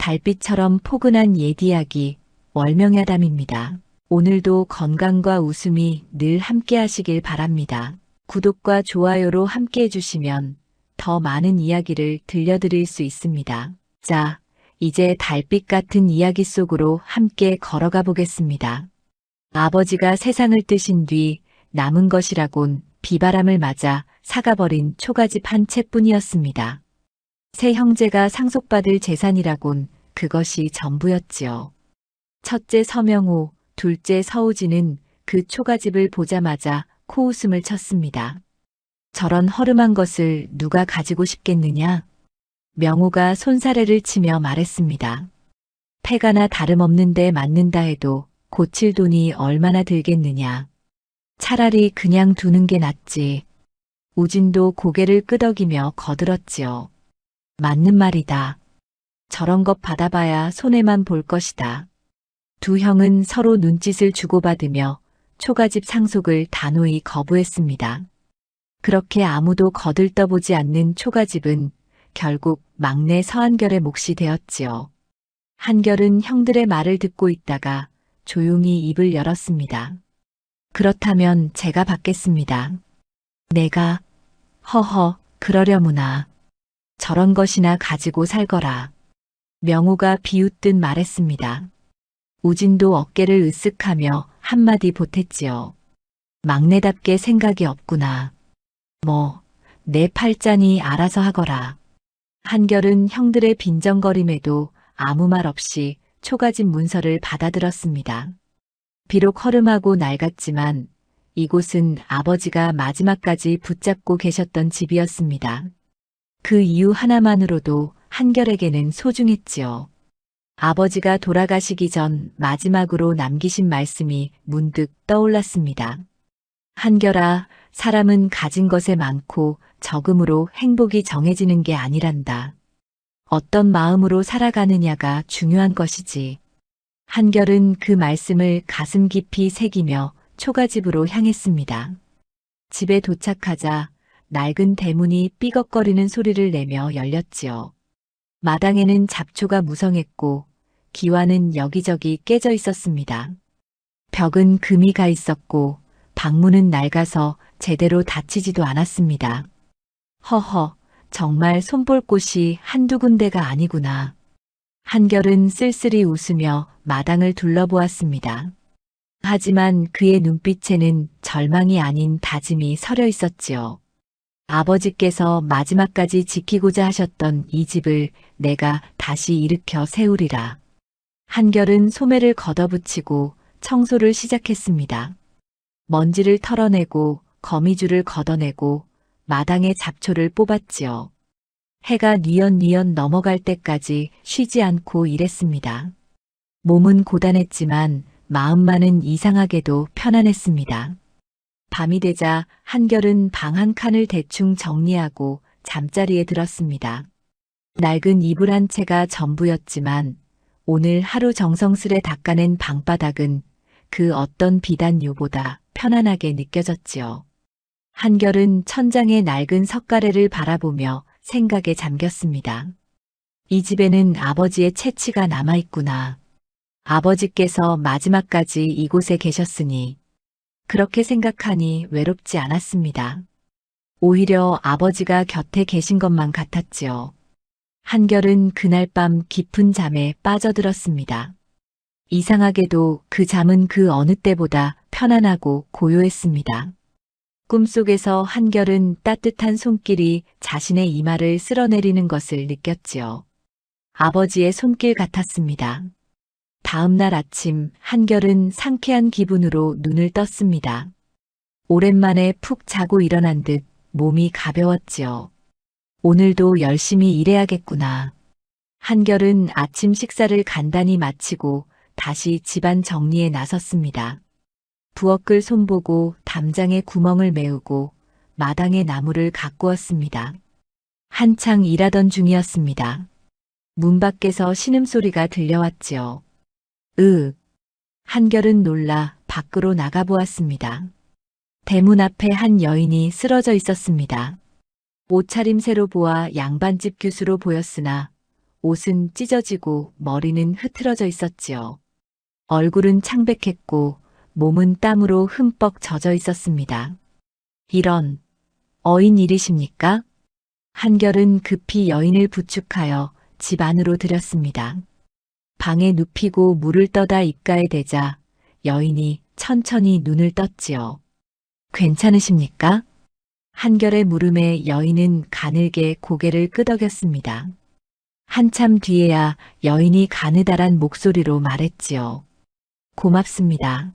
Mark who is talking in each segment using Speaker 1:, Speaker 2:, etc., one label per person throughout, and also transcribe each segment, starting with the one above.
Speaker 1: 달빛처럼 포근한 옛 이야기, 월명야담입니다. 오늘도 건강과 웃음이 늘 함께 하시길 바랍니다. 구독과 좋아요로 함께 해주시면 더 많은 이야기를 들려드릴 수 있습니다. 자, 이제 달빛 같은 이야기 속으로 함께 걸어가 보겠습니다. 아버지가 세상을 뜨신 뒤 남은 것이라곤 비바람을 맞아 사가버린 초가집 한 채뿐이었습니다. 세 형제가 상속받을 재산이라곤 그것이 전부였지요. 첫째 서명호, 둘째 서우지는 그 초가집을 보자마자 코웃음을 쳤습니다. 저런 허름한 것을 누가 가지고 싶겠느냐? 명호가 손사래를 치며 말했습니다. 폐가나 다름없는데 맞는다 해도 고칠 돈이 얼마나 들겠느냐. 차라리 그냥 두는 게 낫지. 우진도 고개를 끄덕이며 거들었지요. 맞는 말이다. 저런 것 받아봐야 손해만 볼 것이다. 두 형은 서로 눈짓을 주고받으며 초가집 상속을 단호히 거부했습니다. 그렇게 아무도 거들떠보지 않는 초가집은 결국 막내 서한결의 몫이 되었지요. 한결은 형들의 말을 듣고 있다가 조용히 입을 열었습니다. 그렇다면 제가 받겠습니다. 내가 허허 그러려무나. 저런 것이나 가지고 살거라. 명호가 비웃듯 말했습니다. 우진도 어깨를 으쓱하며 한마디 보탰지요. 막내답게 생각이 없구나. 내 팔자니 알아서 하거라. 한결은 형들의 빈정거림에도 아무 말 없이 초가집 문서를 받아들었습니다. 비록 허름하고 낡았지만 이곳은 아버지가 마지막까지 붙잡고 계셨던 집이었습니다. 그 이유 하나만으로도 한결에게는 소중했지요. 아버지가 돌아가시기 전 마지막으로 남기신 말씀이 문득 떠올랐습니다. 한결아, 사람은 가진 것에 많고 적음으로 행복이 정해지는 게 아니란다. 어떤 마음으로 살아가느냐가 중요한 것이지. 한결은 그 말씀을 가슴 깊이 새기며 초가집으로 향했습니다. 집에 도착하자 낡은 대문이 삐걱거리는 소리를 내며 열렸지요. 마당에는 잡초가 무성했고 기와는 여기저기 깨져 있었습니다. 벽은 금이 가 있었고 방문은 낡아서 제대로 닫히지도 않았습니다. 허허, 정말 손볼 곳이 한두 군데가 아니구나. 한결은 쓸쓸히 웃으며 마당을 둘러보았습니다. 하지만 그의 눈빛에는 절망이 아닌 다짐이 서려 있었지요. 아버지께서 마지막까지 지키고자 하셨던 이 집을 내가 다시 일으켜 세우리라. 한결은 소매를 걷어붙이고 청소를 시작했습니다. 먼지를 털어내고 거미줄을 걷어내고 마당의 잡초를 뽑았지요. 해가 뉘엿뉘엿 넘어갈 때까지 쉬지 않고 일했습니다. 몸은 고단했지만 마음만은 이상하게도 편안했습니다. 밤이 되자 한결은 방 한 칸을 대충 정리하고 잠자리에 들었습니다. 낡은 이불 한 채가 전부였지만 오늘 하루 정성스레 닦아낸 방바닥은 그 어떤 비단요보다 편안하게 느껴졌지요. 한결은 천장의 낡은 석가래를 바라보며 생각에 잠겼습니다. 이 집에는 아버지의 채취가 남아있구나. 아버지께서 마지막까지 이곳에 계셨으니 그렇게 생각하니 외롭지 않았습니다. 오히려 아버지가 곁에 계신 것만 같았지요. 한결은 그날 밤 깊은 잠에 빠져들었습니다. 이상하게도 그 잠은 그 어느 때보다 편안하고 고요했습니다. 꿈속에서 한결은 따뜻한 손길이 자신의 이마를 쓸어내리는 것을 느꼈지요. 아버지의 손길 같았습니다. 다음 날 아침 한결은 상쾌한 기분으로 눈을 떴습니다. 오랜만에 푹 자고 일어난 듯 몸이 가벼웠지요. 오늘도 열심히 일해야겠구나. 한결은 아침 식사를 간단히 마치고 다시 집안 정리에 나섰습니다. 부엌을 손보고 담장에 구멍을 메우고 마당에 나무를 가꾸었습니다. 한창 일하던 중이었습니다. 문 밖에서 신음소리가 들려왔지요. 한결은 놀라 밖으로 나가보았습니다. 대문 앞에 한 여인이 쓰러져 있었습니다. 옷차림새로 보아 양반집 교수로 보였으나 옷은 찢어지고 머리는 흐트러져 있었지요. 얼굴은 창백했고 몸은 땀으로 흠뻑 젖어 있었습니다. 이런, 어인 일이십니까? 한결은 급히 여인을 부축하여 집 안으로 들였습니다. 방에 눕히고 물을 떠다 입가에 대자 여인이 천천히 눈을 떴지요. 괜찮으십니까? 한결의 물음에 여인은 가늘게 고개를 끄덕였습니다. 한참 뒤에야 여인이 가느다란 목소리로 말했지요. 고맙습니다.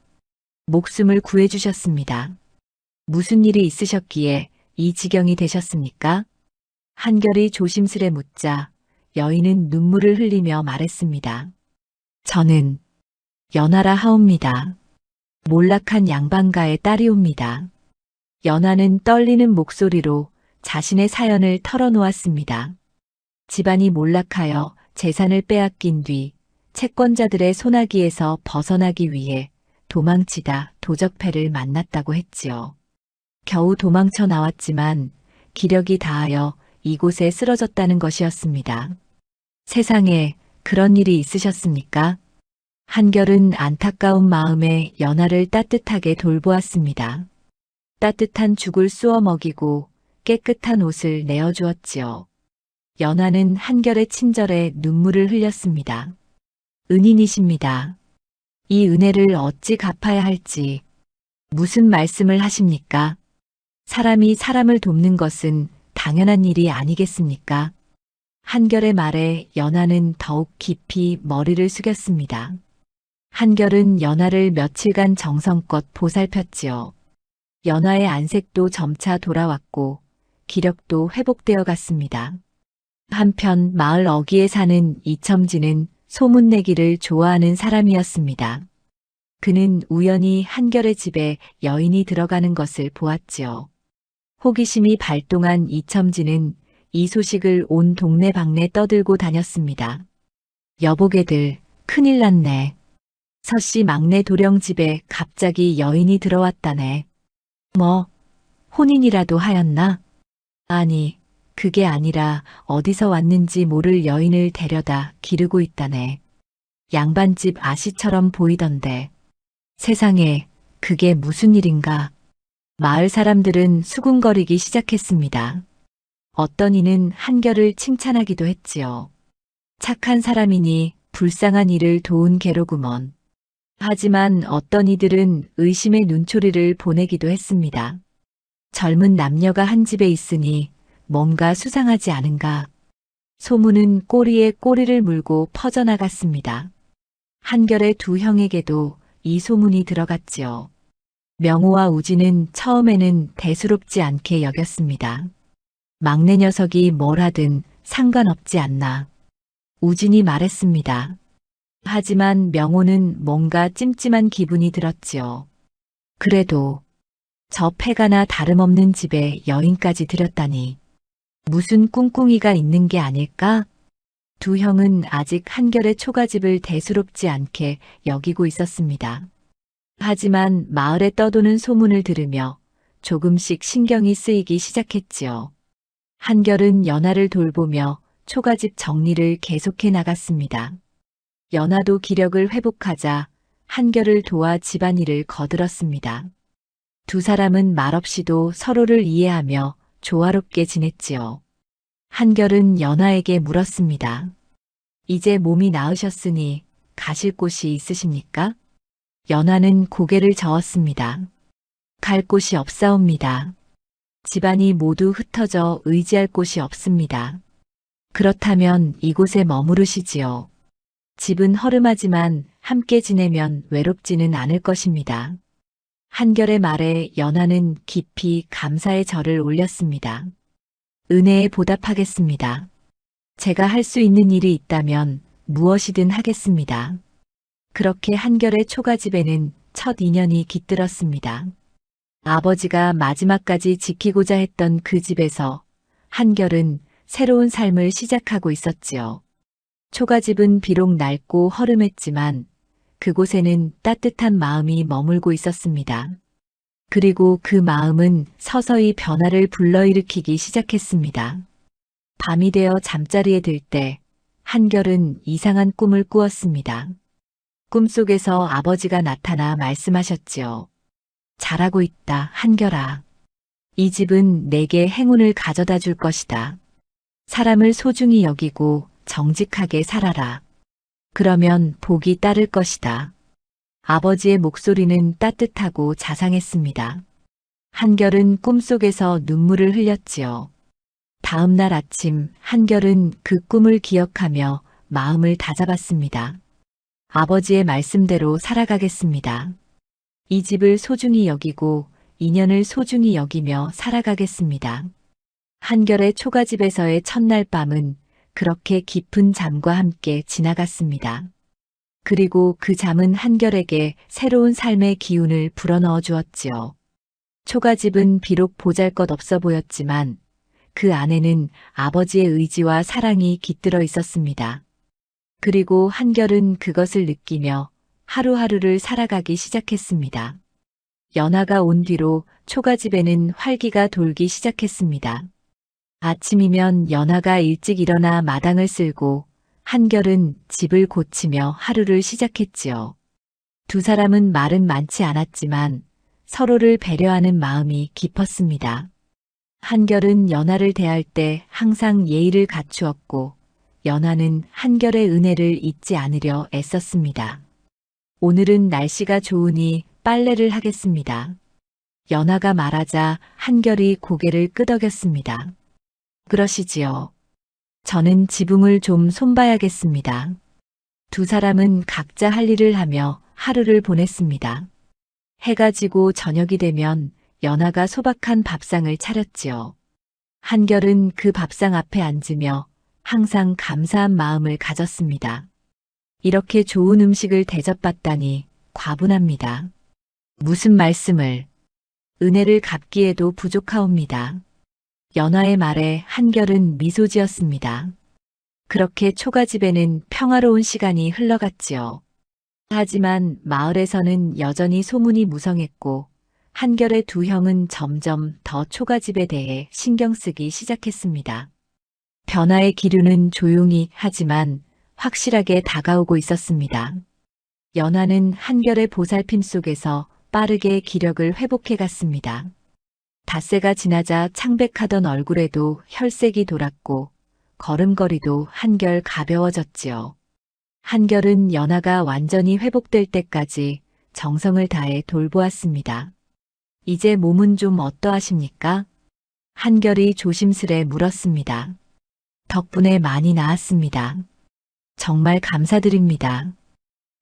Speaker 1: 목숨을 구해주셨습니다. 무슨 일이 있으셨기에 이 지경이 되셨습니까? 한결이 조심스레 묻자 여인은 눈물을 흘리며 말했습니다. 저는 연하라 하옵니다. 몰락한 양반가의 딸이옵니다. 연하는 떨리는 목소리로 자신의 사연을 털어놓았습니다. 집안이 몰락하여 재산을 빼앗긴 뒤 채권자들의 소나기에서 벗어나기 위해 도망치다 도적패를 만났다고 했지요. 겨우 도망쳐 나왔지만 기력이 다하여 이곳에 쓰러졌다는 것이었습니다. 세상에 그런 일이 있으셨습니까? 한결은 안타까운 마음에 연하를 따뜻하게 돌보았습니다. 따뜻한 죽을 쑤어 먹이고 깨끗한 옷을 내어주었지요. 연하는 한결의 친절에 눈물을 흘렸습니다. 은인이십니다. 이 은혜를 어찌 갚아야 할지. 무슨 말씀을 하십니까? 사람이 사람을 돕는 것은 당연한 일이 아니겠습니까? 한결의 말에 연하는 더욱 깊이 머리를 숙였습니다. 한결은 연하를 며칠간 정성껏 보살폈지요. 연하의 안색도 점차 돌아왔고 기력도 회복되어 갔습니다. 한편 마을 어귀에 사는 이첨지는 소문내기를 좋아하는 사람이었습니다. 그는 우연히 한결의 집에 여인이 들어가는 것을 보았지요. 호기심이 발동한 이첨지는 이 소식을 온 동네방네 떠들고 다녔습니다. 여보게들, 큰일 났네. 서씨 막내 도령 집에 갑자기 여인이 들어왔다네. 뭐, 혼인이라도 하였나? 아니, 그게 아니라 어디서 왔는지 모를 여인을 데려다 기르고 있다네. 양반집 아씨처럼 보이던데. 세상에, 그게 무슨 일인가? 마을 사람들은 수군거리기 시작했습니다. 어떤 이는 한결을 칭찬하기도 했지요. 착한 사람이니 불쌍한 이를 도운 개로구먼. 하지만 어떤 이들은 의심의 눈초리를 보내기도 했습니다. 젊은 남녀가 한 집에 있으니 뭔가 수상하지 않은가. 소문은 꼬리에 꼬리를 물고 퍼져나갔습니다. 한결의 두 형에게도 이 소문이 들어갔지요. 명호와 우진은 처음에는 대수롭지 않게 여겼습니다. 막내 녀석이 뭘 하든 상관없지 않나. 우진이 말했습니다. 하지만 명호는 뭔가 찜찜한 기분이 들었지요. 그래도 저 패가나 다름없는 집에 여인까지 들였다니. 무슨 꿍꿍이가 있는 게 아닐까? 두 형은 아직 한결의 초가집을 대수롭지 않게 여기고 있었습니다. 하지만 마을에 떠도는 소문을 들으며 조금씩 신경이 쓰이기 시작했지요. 한결은 연하를 돌보며 초가집 정리를 계속해 나갔습니다. 연하도 기력을 회복하자 한결을 도와 집안일을 거들었습니다. 두 사람은 말없이도 서로를 이해하며 조화롭게 지냈지요. 한결은 연하에게 물었습니다. 이제 몸이 나으셨으니 가실 곳이 있으십니까? 연하는 고개를 저었습니다. 갈 곳이 없사옵니다. 집안이 모두 흩어져 의지할 곳이 없습니다. 그렇다면 이곳에 머무르시지요. 집은 허름하지만 함께 지내면 외롭지는 않을 것입니다. 한결의 말에 연하는 깊이 감사의 절을 올렸습니다. 은혜에 보답하겠습니다. 제가 할 수 있는 일이 있다면 무엇이든 하겠습니다. 그렇게 한결의 초가집에는 첫 인연이 깃들었습니다. 아버지가 마지막까지 지키고자 했던 그 집에서 한결은 새로운 삶을 시작하고 있었지요. 초가집은 비록 낡고 허름했지만 그곳에는 따뜻한 마음이 머물고 있었습니다. 그리고 그 마음은 서서히 변화를 불러일으키기 시작했습니다. 밤이 되어 잠자리에 들 때 한결은 이상한 꿈을 꾸었습니다. 꿈속에서 아버지가 나타나 말씀하셨지요. 잘하고 있다, 한결아. 이 집은 내게 행운을 가져다 줄 것이다. 사람을 소중히 여기고 정직하게 살아라. 그러면 복이 따를 것이다. 아버지의 목소리는 따뜻하고 자상했습니다. 한결은 꿈속에서 눈물을 흘렸지요. 다음 날 아침 한결은 그 꿈을 기억하며 마음을 다잡았습니다. 아버지의 말씀대로 살아가겠습니다. 이 집을 소중히 여기고 인연을 소중히 여기며 살아가겠습니다. 한결의 초가집에서의 첫날 밤은 그렇게 깊은 잠과 함께 지나갔습니다. 그리고 그 잠은 한결에게 새로운 삶의 기운을 불어넣어 주었지요. 초가집은 비록 보잘것없어 보였지만 그 안에는 아버지의 의지와 사랑이 깃들어 있었습니다. 그리고 한결은 그것을 느끼며 하루하루를 살아가기 시작했습니다. 연하가 온 뒤로 초가집에는 활기가 돌기 시작했습니다. 아침이면 연하가 일찍 일어나 마당을 쓸고 한결은 집을 고치며 하루를 시작했지요. 두 사람은 말은 많지 않았지만 서로를 배려하는 마음이 깊었습니다. 한결은 연하를 대할 때 항상 예의를 갖추었고 연하는 한결의 은혜를 잊지 않으려 애썼습니다. 오늘은 날씨가 좋으니 빨래를 하겠습니다. 연하가 말하자 한결이 고개를 끄덕였습니다. 그러시지요. 저는 지붕을 좀 손봐야겠습니다. 두 사람은 각자 할 일을 하며 하루를 보냈습니다. 해가 지고 저녁이 되면 연하가 소박한 밥상을 차렸지요. 한결은 그 밥상 앞에 앉으며 항상 감사한 마음을 가졌습니다. 이렇게 좋은 음식을 대접받다니 과분합니다. 무슨 말씀을, 은혜를 갚기에도 부족하옵니다. 연하의 말에 한결은 미소 지었습니다. 그렇게 초가집에는 평화로운 시간이 흘러갔지요. 하지만 마을에서는 여전히 소문이 무성했고 한결의 두 형은 점점 더 초가집에 대해 신경 쓰기 시작했습니다. 변화의 기류는 조용히 하지만 확실하게 다가오고 있었습니다. 연하는 한결의 보살핌 속에서 빠르게 기력을 회복해 갔습니다. 닷새가 지나자 창백하던 얼굴에도 혈색이 돌았고 걸음걸이도 한결 가벼워졌지요. 한결은 연하가 완전히 회복될 때까지 정성을 다해 돌보았습니다. 이제 몸은 좀 어떠하십니까? 한결이 조심스레 물었습니다. 덕분에 많이 나았습니다. 정말 감사드립니다.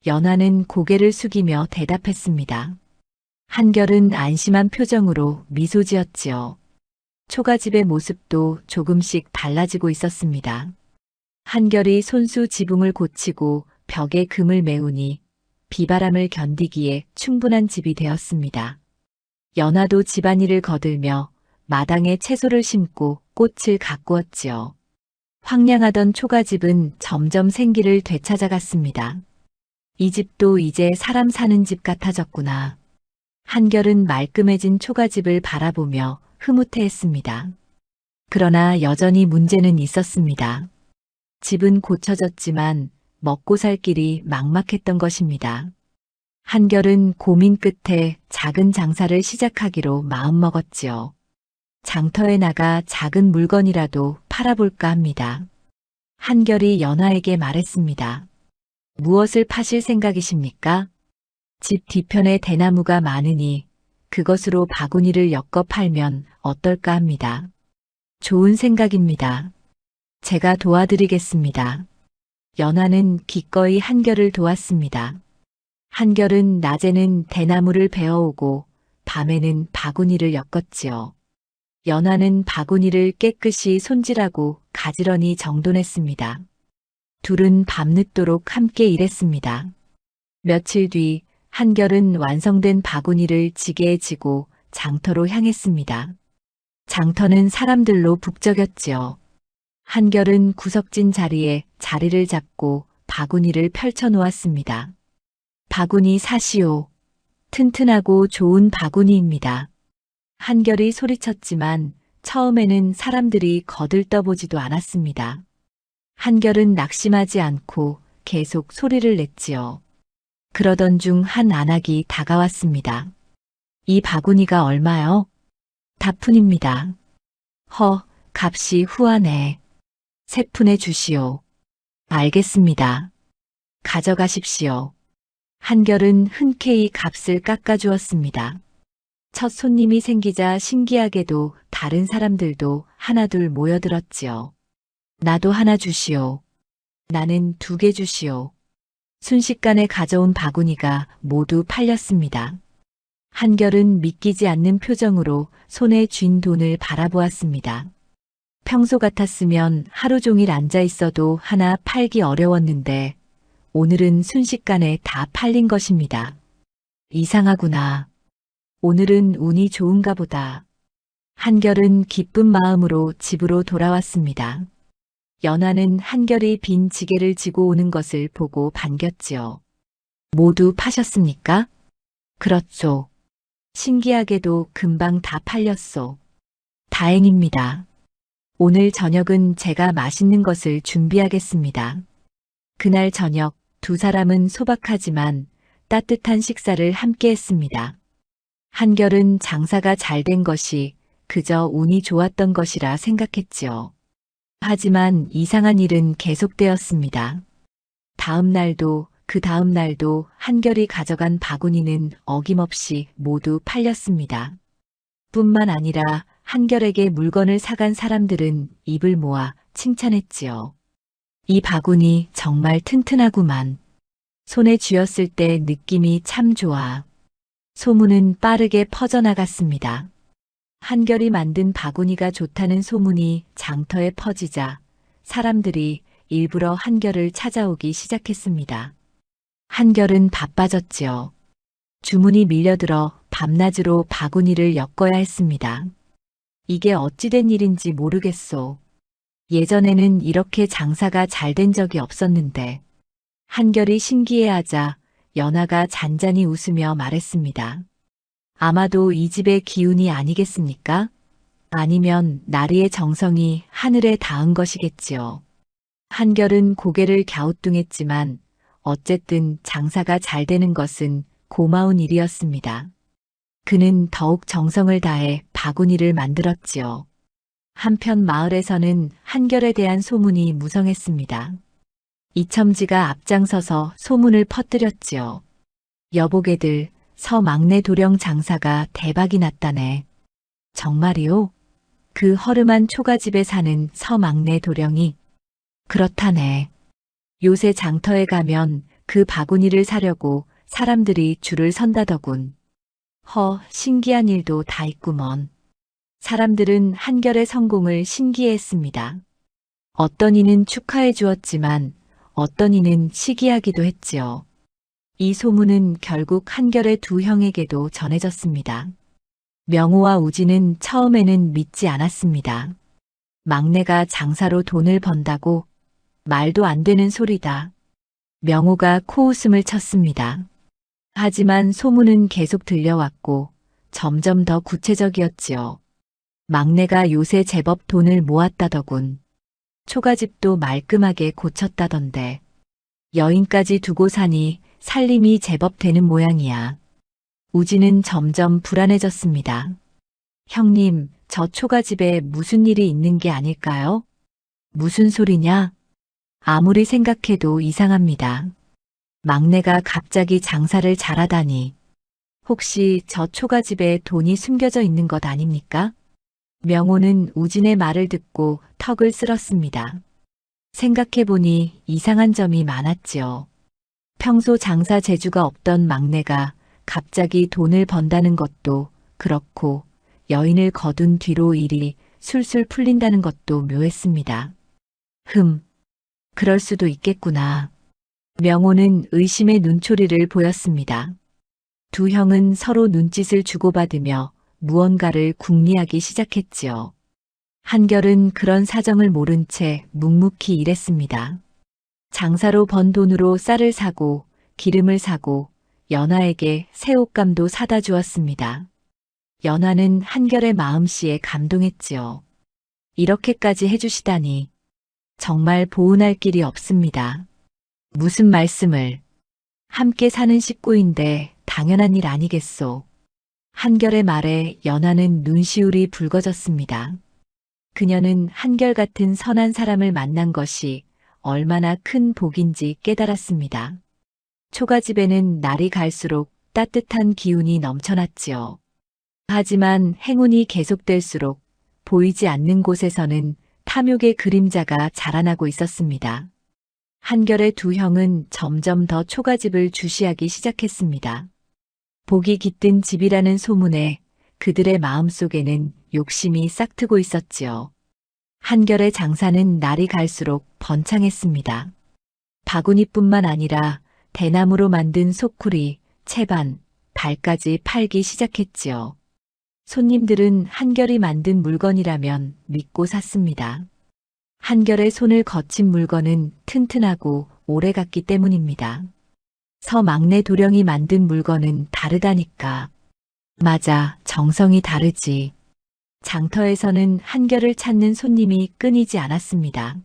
Speaker 1: 연하는 고개를 숙이며 대답했습니다. 한결은 안심한 표정으로 미소 지었지요. 초가집의 모습도 조금씩 달라지고 있었습니다. 한결이 손수 지붕을 고치고 벽에 금을 메우니 비바람을 견디기에 충분한 집이 되었습니다. 연하도 집안일을 거들며 마당에 채소를 심고 꽃을 가꾸었지요. 황량하던 초가집은 점점 생기를 되찾아갔습니다. 이 집도 이제 사람 사는 집 같아졌구나. 한결은 말끔해진 초가집을 바라보며 흐뭇해했습니다. 그러나 여전히 문제는 있었습니다. 집은 고쳐졌지만 먹고 살 길이 막막했던 것입니다. 한결은 고민 끝에 작은 장사를 시작하기로 마음먹었지요. 장터에 나가 작은 물건이라도 팔아볼까 합니다. 한결이 연하에게 말했습니다. 무엇을 파실 생각이십니까? 집 뒤편에 대나무가 많으니 그것으로 바구니를 엮어 팔면 어떨까 합니다. 좋은 생각입니다. 제가 도와드리겠습니다. 연하는 기꺼이 한결을 도왔습니다. 한결은 낮에는 대나무를 베어오고 밤에는 바구니를 엮었지요. 연하는 바구니를 깨끗이 손질하고 가지런히 정돈했습니다. 둘은 밤늦도록 함께 일했습니다. 며칠 뒤 한결은 완성된 바구니를 지게에 지고 장터로 향했습니다. 장터는 사람들로 북적였지요. 한결은 구석진 자리에 자리를 잡고 바구니를 펼쳐 놓았습니다. 바구니 사시오. 튼튼하고 좋은 바구니입니다. 한결이 소리쳤지만 처음에는 사람들이 거들떠보지도 않았습니다. 한결은 낙심하지 않고 계속 소리를 냈지요. 그러던 중 한 안악이 다가왔습니다. 이 바구니가 얼마요? 다푼입니다. 허, 값이 후하네. 세 푼에 주시오. 알겠습니다. 가져가십시오. 한결은 흔쾌히 값을 깎아주었습니다. 첫 손님이 생기자 신기하게도 다른 사람들도 하나둘 모여들었지요. 나도 하나 주시오. 나는 2개 주시오. 순식간에 가져온 바구니가 모두 팔렸습니다. 한결은 믿기지 않는 표정으로 손에 쥔 돈을 바라보았습니다. 평소 같았으면 하루 종일 앉아 있어도 하나 팔기 어려웠는데 오늘은 순식간에 다 팔린 것입니다. 이상하구나. 오늘은 운이 좋은가 보다. 한결은 기쁜 마음으로 집으로 돌아왔습니다. 연화는 한결이 빈 지게를 지고 오는 것을 보고 반겼지요. 모두 파셨습니까? 그렇소. 신기하게도 금방 다 팔렸소. 다행입니다. 오늘 저녁은 제가 맛있는 것을 준비하겠습니다. 그날 저녁 2사람은 소박하지만 따뜻한 식사를 함께 했습니다. 한결은 장사가 잘 된 것이 그저 운이 좋았던 것이라 생각했지요. 하지만 이상한 일은 계속되었습니다. 다음 날도 그 다음 날도 한결이 가져간 바구니는 어김없이 모두 팔렸습니다. 뿐만 아니라 한결에게 물건을 사간 사람들은 입을 모아 칭찬했지요. 이 바구니 정말 튼튼하구만. 손에 쥐었을 때 느낌이 참 좋아. 소문은 빠르게 퍼져나갔습니다. 한결이 만든 바구니가 좋다는 소문이 장터에 퍼지자 사람들이 일부러 한결을 찾아오기 시작했습니다. 한결은 바빠졌지요. 주문이 밀려들어 밤낮으로 바구니를 엮어야 했습니다. 이게 어찌된 일인지 모르겠소. 예전에는 이렇게 장사가 잘 된 적이 없었는데 한결이 신기해하자 연하가 잔잔히 웃으며 말했습니다. 아마도 이 집의 기운이 아니겠습니까? 아니면 나리의 정성이 하늘에 닿은 것이겠지요. 한결은 고개를 갸우뚱했지만 어쨌든 장사가 잘 되는 것은 고마운 일이었습니다. 그는 더욱 정성을 다해 바구니를 만들었지요. 한편 마을에서는 한결에 대한 소문이 무성했습니다. 이첨지가 앞장서서 소문을 퍼뜨렸지요. 여보게들, 서막내 도령 장사가 대박이 났다네. 정말이요? 그 허름한 초가집에 사는 서막내 도령이? 그렇다네. 요새 장터에 가면 그 바구니를 사려고 사람들이 줄을 선다더군. 신기한 일도 다 있구먼. 사람들은 한결의 성공을 신기해했습니다. 어떤 이는 축하해 주었지만 어떤 이는 시기하기도 했지요. 이 소문은 결국 한결의 2 형에게도 전해졌습니다. 명호와 우진은 처음에는 믿지 않았습니다. 막내가 장사로 돈을 번다고? 말도 안 되는 소리다. 명호가 코웃음을 쳤습니다. 하지만 소문은 계속 들려왔고 점점 더 구체적이었지요. 막내가 요새 제법 돈을 모았다더군. 초가집도 말끔하게 고쳤다던데. 여인까지 두고 사니 살림이 제법 되는 모양이야. 우진은 점점 불안해졌습니다. 형님, 저 초가집에 무슨 일이 있는 게 아닐까요? 무슨 소리냐? 아무리 생각해도 이상합니다. 막내가 갑자기 장사를 잘하다니. 혹시 저 초가집에 돈이 숨겨져 있는 것 아닙니까? 명호는 우진의 말을 듣고 턱을 쓸었습니다. 생각해보니 이상한 점이 많았지요. 평소 장사 재주가 없던 막내가 갑자기 돈을 번다는 것도 그렇고 여인을 거둔 뒤로 일이 술술 풀린다는 것도 묘했습니다. 그럴 수도 있겠구나. 명호는 의심의 눈초리를 보였습니다. 2 형은 서로 눈짓을 주고받으며 무언가를 궁리하기 시작했지요. 한결은 그런 사정을 모른 채 묵묵히 일했습니다. 장사로 번 돈으로 쌀을 사고 기름을 사고 연화에게 새 옷감도 사다 주었습니다. 연화는 한결의 마음씨에 감동했지요. 이렇게까지 해주시다니. 정말 보은할 길이 없습니다. 무슨 말씀을. 함께 사는 식구인데 당연한 일 아니겠소. 한결의 말에 연하는 눈시울이 붉어졌습니다. 그녀는 한결같은 선한 사람을 만난 것이 얼마나 큰 복인지 깨달았습니다. 초가집에는 날이 갈수록 따뜻한 기운이 넘쳐났지요. 하지만 행운이 계속될수록 보이지 않는 곳에서는 탐욕의 그림자가 자라나고 있었습니다. 한결의 두 형은 점점 더 초가집을 주시하기 시작했습니다. 복이 깃든 집이라는 소문에 그들의 마음속에는 욕심이 싹트고 있었지요. 한결의 장사는 날이 갈수록 번창했습니다. 바구니뿐만 아니라 대나무로 만든 소쿠리, 채반, 발까지 팔기 시작했지요. 손님들은 한결이 만든 물건이라면 믿고 샀습니다. 한결의 손을 거친 물건은 튼튼하고 오래갔기 때문입니다. 서막내 도령이 만든 물건은 다르다니까. 맞아, 정성이 다르지. 장터에서는 한결을 찾는 손님이 끊이지 않았습니다.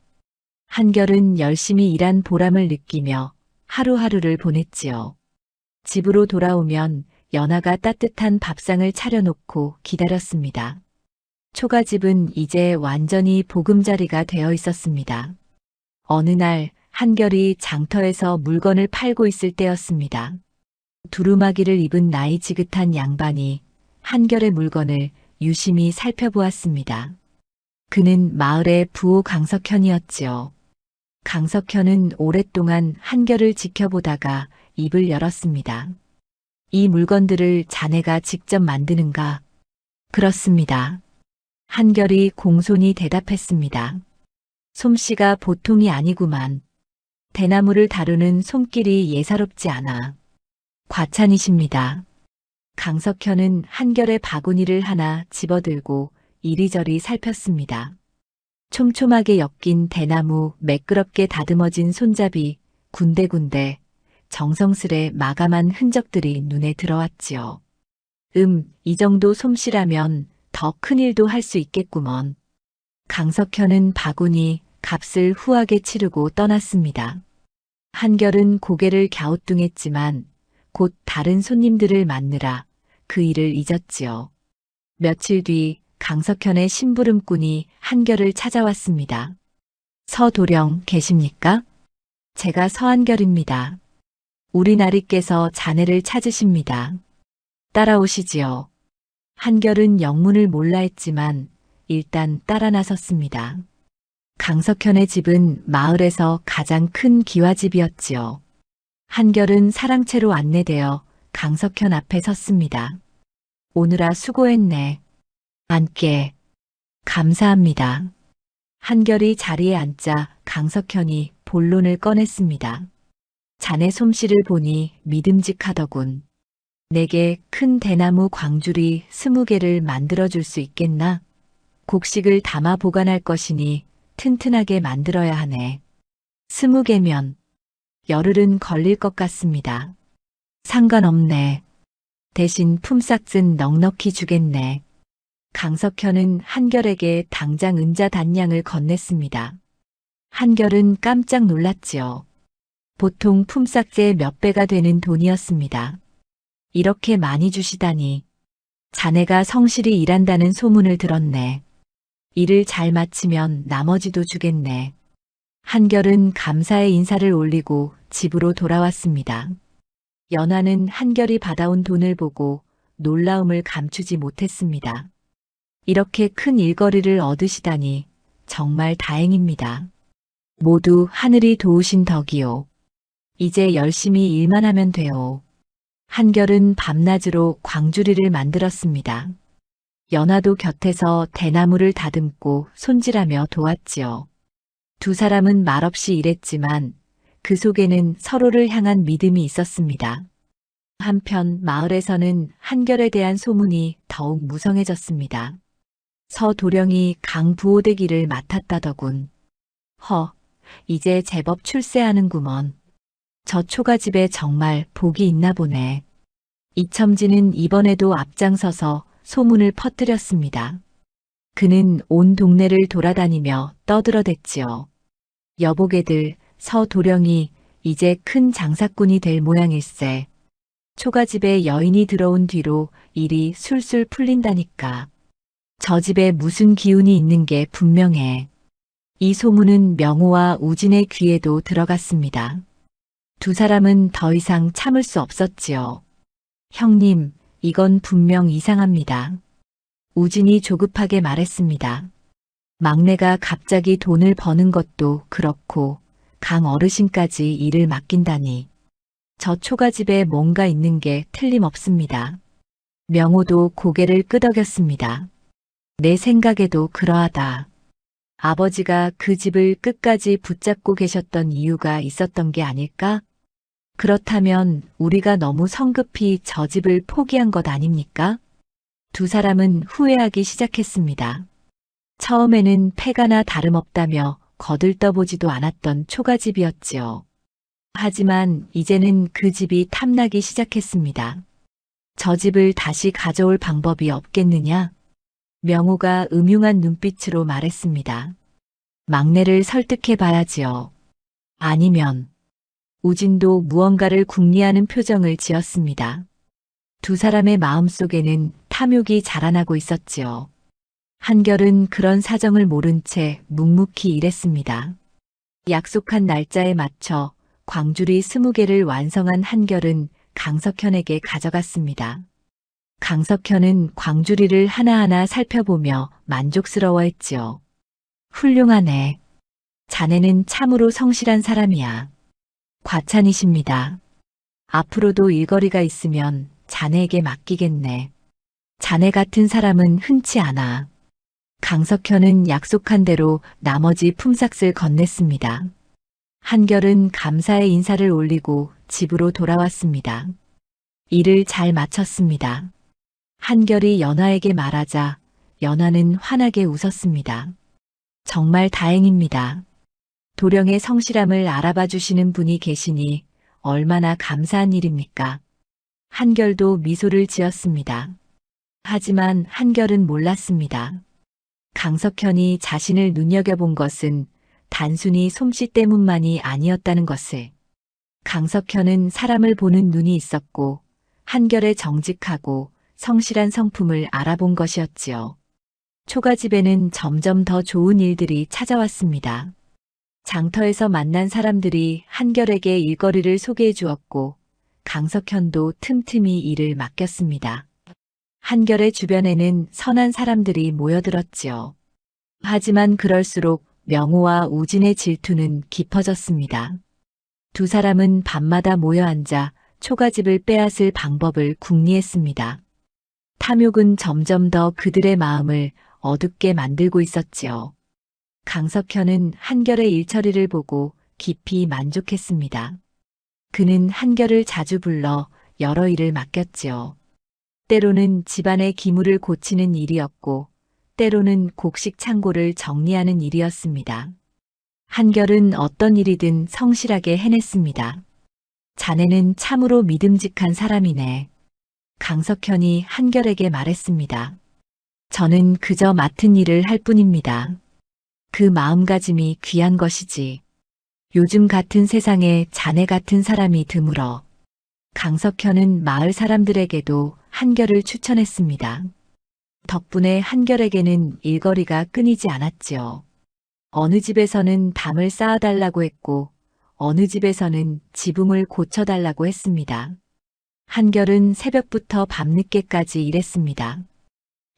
Speaker 1: 한결은 열심히 일한 보람을 느끼며 하루하루를 보냈지요. 집으로 돌아오면 연하가 따뜻한 밥상을 차려놓고 기다렸습니다. 초가집은 이제 완전히 보금자리가 되어 있었습니다. 어느 날 한결이 장터에서 물건을 팔고 있을 때였습니다. 두루마기를 입은 나이 지긋한 양반이 한결의 물건을 유심히 살펴보았습니다. 그는 마을의 부호 강석현이었지요. 강석현은 오랫동안 한결을 지켜보다가 입을 열었습니다. 이 물건들을 자네가 직접 만드는가? 그렇습니다. 한결이 공손히 대답했습니다. 솜씨가 보통이 아니구만. 대나무를 다루는 손길이 예사롭지 않아. 과찬이십니다. 강석현은 한결의 바구니를 하나 집어들고 이리저리 살폈습니다. 촘촘하게 엮인 대나무, 매끄럽게 다듬어진 손잡이, 군데군데 정성스레 마감한 흔적들이 눈에 들어왔지요. 이 정도 솜씨라면 더 큰 일도 할 수 있겠구먼. 강석현은 바구니 값을 후하게 치르고 떠났습니다. 한결은 고개를 갸우뚱했지만 곧 다른 손님들을 만느라 그 일을 잊었지요. 며칠 뒤 강석현의 심부름꾼이 한결을 찾아왔습니다. 서도령 계십니까? 제가 서한결입니다. 우리 나리께서 자네를 찾으십니다. 따라오시지요. 한결은 영문을 몰라 했지만 일단 따라 나섰습니다. 강석현의 집은 마을에서 가장 큰 기와집이었지요. 한결은 사랑채로 안내되어 강석현 앞에 섰습니다. 오느라 수고했네. 앉게. 감사합니다. 한결이 자리에 앉자 강석현이 본론을 꺼냈습니다. 자네 솜씨를 보니 믿음직하더군. 내게 큰 대나무 광주리 20개를 만들어줄 수 있겠나? 곡식을 담아 보관할 것이니 튼튼하게 만들어야 하네. 20개면 열흘은 걸릴 것 같습니다. 상관없네. 대신 품삯은 넉넉히 주겠네. 강석현은 한결에게 당장 은자 단량을 건넸습니다. 한결은 깜짝 놀랐지요. 보통 품삯의 몇 배가 되는 돈이었습니다. 이렇게 많이 주시다니. 자네가 성실히 일한다는 소문을 들었네. 일을 잘 마치면 나머지도 주겠네. 한결은 감사의 인사를 올리고 집으로 돌아왔습니다. 연하는 한결이 받아온 돈을 보고 놀라움을 감추지 못했습니다. 이렇게 큰 일거리를 얻으시다니 정말 다행입니다. 모두 하늘이 도우신 덕이요. 이제 열심히 일만 하면 돼요. 한결은 밤낮으로 광주리를 만들었습니다. 연하도 곁에서 대나무를 다듬고 손질하며 도왔지요. 두 사람은 말없이 일했지만 그 속에는 서로를 향한 믿음이 있었습니다. 한편 마을에서는 한결에 대한 소문이 더욱 무성해졌습니다. 서도령이 강부호대기를 맡았다더군. 이제 제법 출세하는구먼. 저 초가집에 정말 복이 있나 보네. 이첨지는 이번에도 앞장서서 소문을 퍼뜨렸습니다. 그는 온 동네를 돌아다니며 떠들어댔지요. 여보게들, 서도령이 이제 큰 장사꾼이 될 모양일세. 초가집에 여인이 들어온 뒤로 일이 술술 풀린다니까. 저 집에 무슨 기운이 있는 게 분명해. 이 소문은 명호와 우진의 귀에도 들어갔습니다. 두 사람은 더 이상 참을 수 없었지요. 형님, 이건 분명 이상합니다. 우진이 조급하게 말했습니다. 막내가 갑자기 돈을 버는 것도 그렇고 강 어르신까지 일을 맡긴다니. 저 초가집에 뭔가 있는 게 틀림없습니다. 명호도 고개를 끄덕였습니다. 내 생각에도 그러하다. 아버지가 그 집을 끝까지 붙잡고 계셨던 이유가 있었던 게 아닐까? 그렇다면 우리가 너무 성급히 저 집을 포기한 것 아닙니까? 두 사람은 후회하기 시작했습니다. 처음에는 패가나 다름없다며 거들떠보지도 않았던 초가집이었지요. 하지만 이제는 그 집이 탐나기 시작했습니다. 저 집을 다시 가져올 방법이 없겠느냐? 명호가 음흉한 눈빛으로 말했습니다. 막내를 설득해 봐야지요. 아니면 우진도 무언가를 궁리하는 표정을 지었습니다. 두 사람의 마음속에는 탐욕이 자라나고 있었지요. 한결은 그런 사정을 모른 채 묵묵히 일했습니다. 약속한 날짜에 맞춰 광주리 20개를 완성한 한결은 강석현에게 가져갔습니다. 강석현은 광주리를 하나하나 살펴보며 만족스러워했지요. 훌륭하네. 자네는 참으로 성실한 사람이야. 과찬이십니다. 앞으로도 일거리가 있으면 자네에게 맡기겠네. 자네 같은 사람은 흔치 않아. 강석현은 약속한 대로 나머지 품삯을 건넸습니다. 한결은 감사의 인사를 올리고 집으로 돌아왔습니다. 일을 잘 마쳤습니다. 한결이 연화에게 말하자 연화는 환하게 웃었습니다. 정말 다행입니다. 도령의 성실함을 알아봐 주시는 분이 계시니 얼마나 감사한 일입니까? 한결도 미소를 지었습니다. 하지만 한결은 몰랐습니다. 강석현이 자신을 눈여겨본 것은 단순히 솜씨 때문만이 아니었다는 것을. 강석현은 사람을 보는 눈이 있었고 한결의 정직하고 성실한 성품을 알아본 것이었지요. 초가집에는 점점 더 좋은 일들이 찾아왔습니다. 장터에서 만난 사람들이 한결에게 일거리를 소개해 주었고 강석현도 틈틈이 일을 맡겼습니다. 한결의 주변에는 선한 사람들이 모여들었지요. 하지만 그럴수록 명호와 우진의 질투는 깊어졌습니다. 두 사람은 밤마다 모여 앉아 초가집을 빼앗을 방법을 궁리했습니다. 탐욕은 점점 더 그들의 마음을 어둡게 만들고 있었지요. 강석현은 한결의 일처리를 보고 깊이 만족했습니다. 그는 한결을 자주 불러 여러 일을 맡겼지요. 때로는 집안의 기물을 고치는 일이었고 때로는 곡식 창고를 정리하는 일이었습니다. 한결은 어떤 일이든 성실하게 해냈습니다. 자네는 참으로 믿음직한 사람이네. 강석현이 한결에게 말했습니다. 저는 그저 맡은 일을 할 뿐입니다. 그 마음가짐이 귀한 것이지. 요즘 같은 세상에 자네 같은 사람이 드물어. 강석현은 마을 사람들에게도 한결을 추천했습니다. 덕분에 한결에게는 일거리가 끊이지 않았지요. 어느 집에서는 담을 쌓아달라고 했고 어느 집에서는 지붕을 고쳐달라고 했습니다. 한결은 새벽부터 밤늦게까지 일했습니다.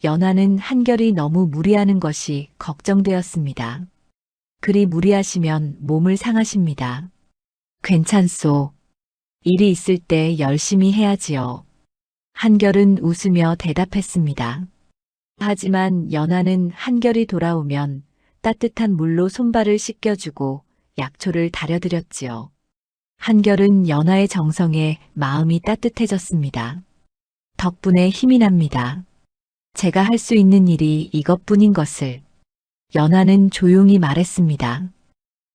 Speaker 1: 연화는 한결이 너무 무리하는 것이 걱정되었습니다. 그리 무리하시면 몸을 상하십니다. 괜찮소. 일이 있을 때 열심히 해야지요. 한결은 웃으며 대답했습니다. 하지만 연화는 한결이 돌아오면 따뜻한 물로 손발을 씻겨주고 약초를 다려드렸지요. 한결은 연화의 정성에 마음이 따뜻해졌습니다. 덕분에 힘이 납니다. 제가 할 수 있는 일이 이것뿐인 것을. 연화는 조용히 말했습니다.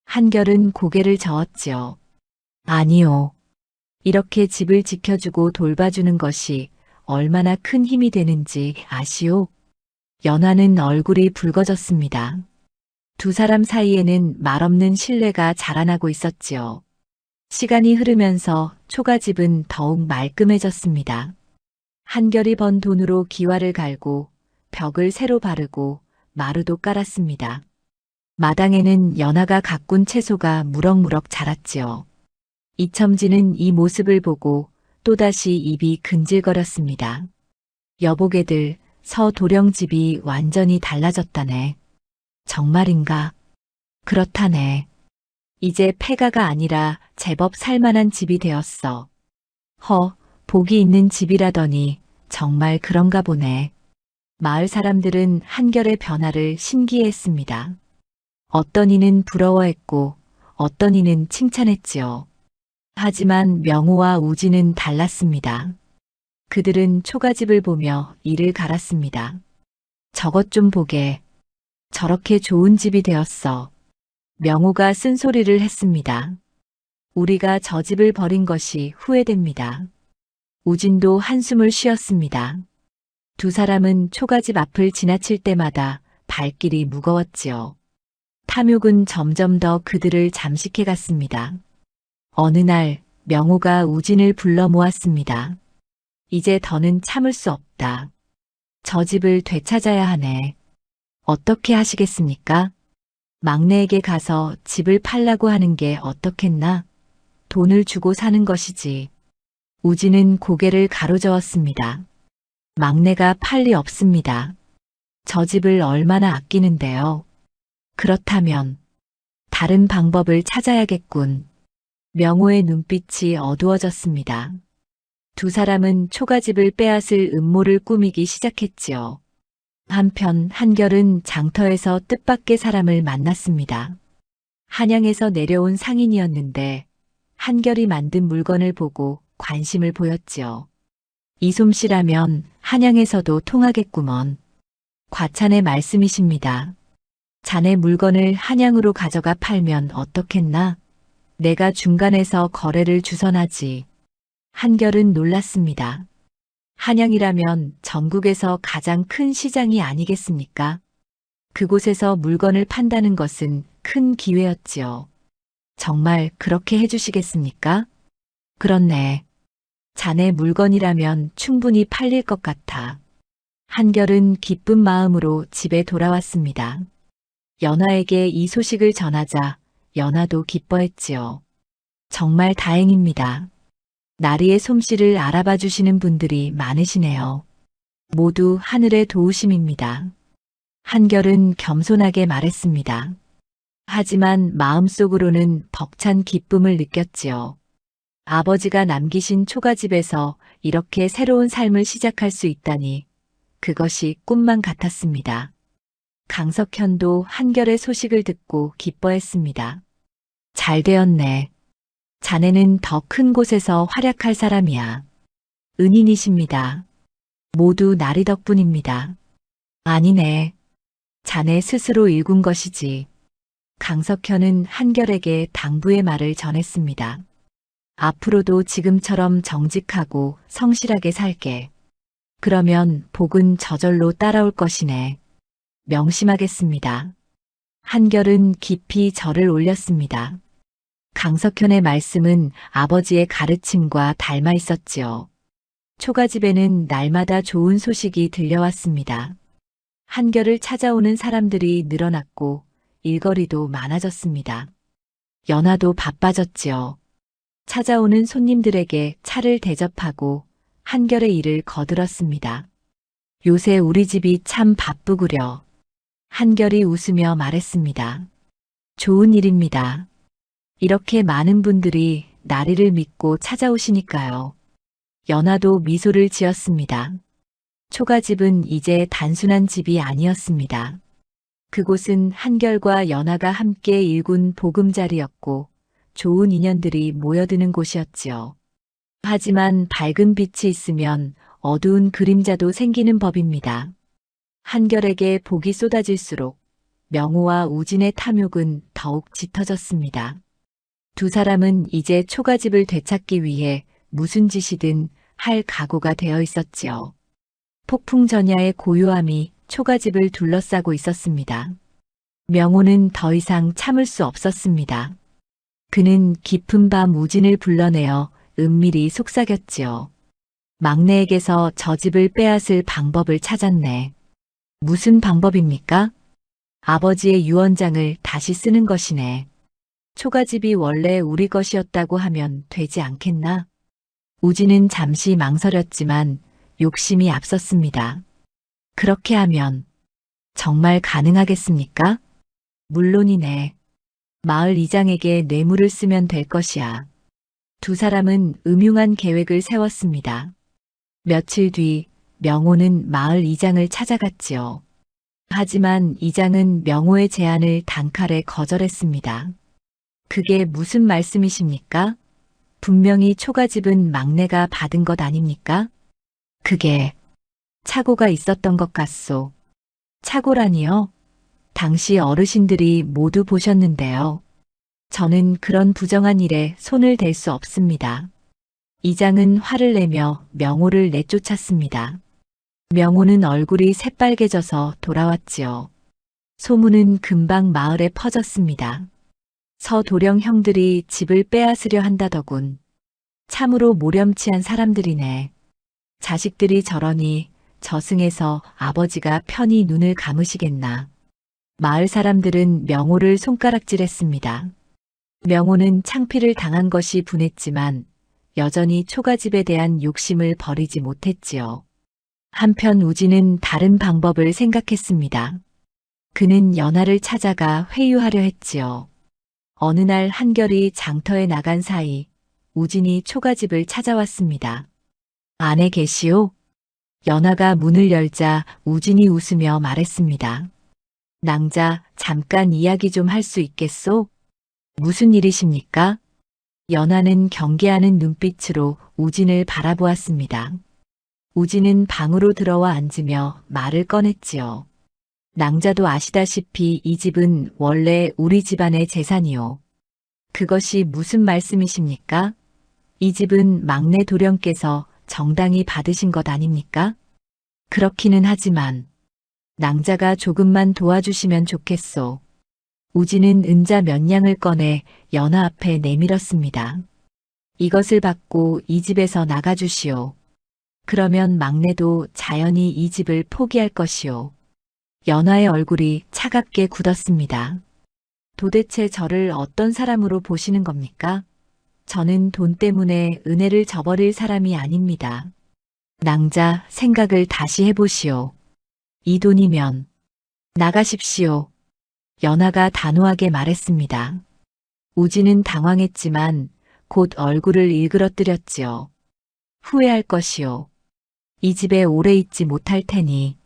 Speaker 1: 한결은 고개를 저었지요. 아니요. 이렇게 집을 지켜주고 돌봐주는 것이 얼마나 큰 힘이 되는지 아시오? 연화는 얼굴이 붉어졌습니다. 두 사람 사이에는 말없는 신뢰가 자라나고 있었지요. 시간이 흐르면서 초가집은 더욱 말끔해졌습니다. 한결이 번 돈으로 기와를 갈고 벽을 새로 바르고 마루도 깔았습니다. 마당에는 연하가 가꾼 채소가 무럭무럭 자랐지요. 이첨지는 이 모습을 보고 또다시 입이 근질거렸습니다. 여보게들, 서도령집이 완전히 달라졌다네. 정말인가? 그렇다네. 이제 폐가가 아니라 제법 살만한 집이 되었어. 복이 있는 집이라더니 정말 그런가 보네. 마을 사람들은 한결의 변화를 신기해했습니다. 어떤 이는 부러워했고 어떤 이는 칭찬했지요. 하지만 명호와 우진은 달랐습니다. 그들은 초가집을 보며 이를 갈았습니다. 저것 좀 보게. 저렇게 좋은 집이 되었어. 명호가 쓴소리를 했습니다. 우리가 저 집을 버린 것이 후회됩니다. 우진도 한숨을 쉬었습니다. 두 사람은 초가집 앞을 지나칠 때마다 발길이 무거웠지요. 탐욕은 점점 더 그들을 잠식해 갔습니다. 어느 날 명호가 우진을 불러 모았습니다. 이제 더는 참을 수 없다. 저 집을 되찾아야 하네. 어떻게 하시겠습니까? 막내에게 가서 집을 팔라고 하는 게 어떻겠나? 돈을 주고 사는 것이지. 우진은 고개를 가로저었습니다. 막내가 팔 리 없습니다. 저 집을 얼마나 아끼는데요. 그렇다면 다른 방법을 찾아야겠군. 명호의 눈빛이 어두워졌습니다. 두 사람은 초가집을 빼앗을 음모를 꾸미기 시작했지요. 한편 한결은 장터에서 뜻밖의 사람을 만났습니다. 한양에서 내려온 상인이었는데 한결이 만든 물건을 보고 관심을 보였지요. 이 솜씨라면 한양에서도 통하겠구먼. 과찬의 말씀이십니다. 자네 물건을 한양으로 가져가 팔면 어떻겠나? 내가 중간에서 거래를 주선하지. 한결은 놀랐습니다. 한양이라면 전국에서 가장 큰 시장이 아니겠습니까? 그곳에서 물건을 판다는 것은 큰 기회였지요. 정말 그렇게 해주시겠습니까? 그렇네. 자네 물건이라면 충분히 팔릴 것 같아. 한결은 기쁜 마음으로 집에 돌아왔습니다. 연하에게 이 소식을 전하자 연하도 기뻐했지요. 정말 다행입니다. 나리의 솜씨를 알아봐 주시는 분들이 많으시네요. 모두 하늘의 도우심입니다. 한결은 겸손하게 말했습니다. 하지만 마음속으로는 벅찬 기쁨을 느꼈지요. 아버지가 남기신 초가집에서 이렇게 새로운 삶을 시작할 수 있다니 그것이 꿈만 같았습니다. 강석현도 한결의 소식을 듣고 기뻐했습니다. 잘 되었네. 자네는 더 큰 곳에서 활약할 사람이야. 은인이십니다. 모두 나리 덕분입니다. 아니네. 자네 스스로 일군 것이지. 강석현은 한결에게 당부의 말을 전했습니다. 앞으로도 지금처럼 정직하고 성실하게 살게. 그러면 복은 저절로 따라올 것이네. 명심하겠습니다. 한결은 깊이 절을 올렸습니다. 강석현의 말씀은 아버지의 가르침과 닮아 있었지요. 초가집에는 날마다 좋은 소식이 들려왔습니다. 한결을 찾아오는 사람들이 늘어났고 일거리도 많아졌습니다. 연하도 바빠졌지요. 찾아오는 손님들에게 차를 대접하고 한결의 일을 거들었습니다. 요새 우리 집이 참 바쁘구려. 한결이 웃으며 말했습니다. 좋은 일입니다. 이렇게 많은 분들이 나리를 믿고 찾아오시니까요. 연하도 미소를 지었습니다. 초가집은 이제 단순한 집이 아니었습니다. 그곳은 한결과 연하가 함께 일군 보금자리였고 좋은 인연들이 모여드는 곳이었지요. 하지만 밝은 빛이 있으면 어두운 그림자도 생기는 법입니다. 한결에게 복이 쏟아질수록 명호와 우진의 탐욕은 더욱 짙어졌습니다. 두 사람은 이제 초가집을 되찾기 위해 무슨 짓이든 할 각오가 되어 있었지요. 폭풍전야의 고요함이 초가집을 둘러싸고 있었습니다. 명호는 더 이상 참을 수 없었습니다. 그는 깊은 밤 우진을 불러내어 은밀히 속삭였지요. 막내에게서 저 집을 빼앗을 방법을 찾았네. 무슨 방법입니까? 아버지의 유언장을 다시 쓰는 것이네. 초가집이 원래 우리 것이었다고 하면 되지 않겠나? 우진은 잠시 망설였지만 욕심이 앞섰습니다. 그렇게 하면 정말 가능하겠습니까? 물론이네. 마을 이장에게 뇌물을 쓰면 될 것이야. 두 사람은 음흉한 계획을 세웠습니다. 며칠 뒤 명호는 마을 이장을 찾아갔지요. 하지만 이장은 명호의 제안을 단칼에 거절했습니다. 그게 무슨 말씀이십니까? 분명히 초가집은 막내가 받은 것 아닙니까? 그게 착오가 있었던 것 같소. 착오라니요? 당시 어르신들이 모두 보셨는데요. 저는 그런 부정한 일에 손을 댈 수 없습니다. 이장은 화를 내며 명호를 내쫓았습니다. 명호는 얼굴이 새빨개져서 돌아왔지요. 소문은 금방 마을에 퍼졌습니다. 서도령 형들이 집을 빼앗으려 한다더군. 참으로 모렴치한 사람들이네. 자식들이 저러니 저승에서 아버지가 편히 눈을 감으시겠나. 마을 사람들은 명호를 손가락질했습니다. 명호는 창피를 당한 것이 분했지만 여전히 초가집에 대한 욕심을 버리지 못했지요. 한편 우진은 다른 방법을 생각했습니다. 그는 연하를 찾아가 회유하려 했지요. 어느 날 한결이 장터에 나간 사이 우진이 초가집을 찾아왔습니다. 안에 계시오? 연하가 문을 열자 우진이 웃으며 말했습니다. 낭자, 잠깐 이야기 좀 할 수 있겠소? 무슨 일이십니까? 연하는 경계하는 눈빛으로 우진을 바라보았습니다. 우진은 방으로 들어와 앉으며 말을 꺼냈지요. 낭자도 아시다시피 이 집은 원래 우리 집안의 재산이요. 그것이 무슨 말씀이십니까? 이 집은 막내 도령께서 정당히 받으신 것 아닙니까? 그렇기는 하지만 낭자가 조금만 도와주시면 좋겠소. 우진은 은자 몇 냥을 꺼내 연하 앞에 내밀었습니다. 이것을 받고 이 집에서 나가주시오. 그러면 막내도 자연히 이 집을 포기할 것이오. 연하의 얼굴이 차갑게 굳었습니다. 도대체 저를 어떤 사람으로 보시는 겁니까? 저는 돈 때문에 은혜를 저버릴 사람이 아닙니다. 낭자, 생각을 다시 해보시오. 이 돈이면 나가십시오. 연하가 단호하게 말했습니다. 우진은 당황했지만 곧 얼굴을 일그러뜨렸지요. 후회할 것이오. 이 집에 오래 있지 못할 테니.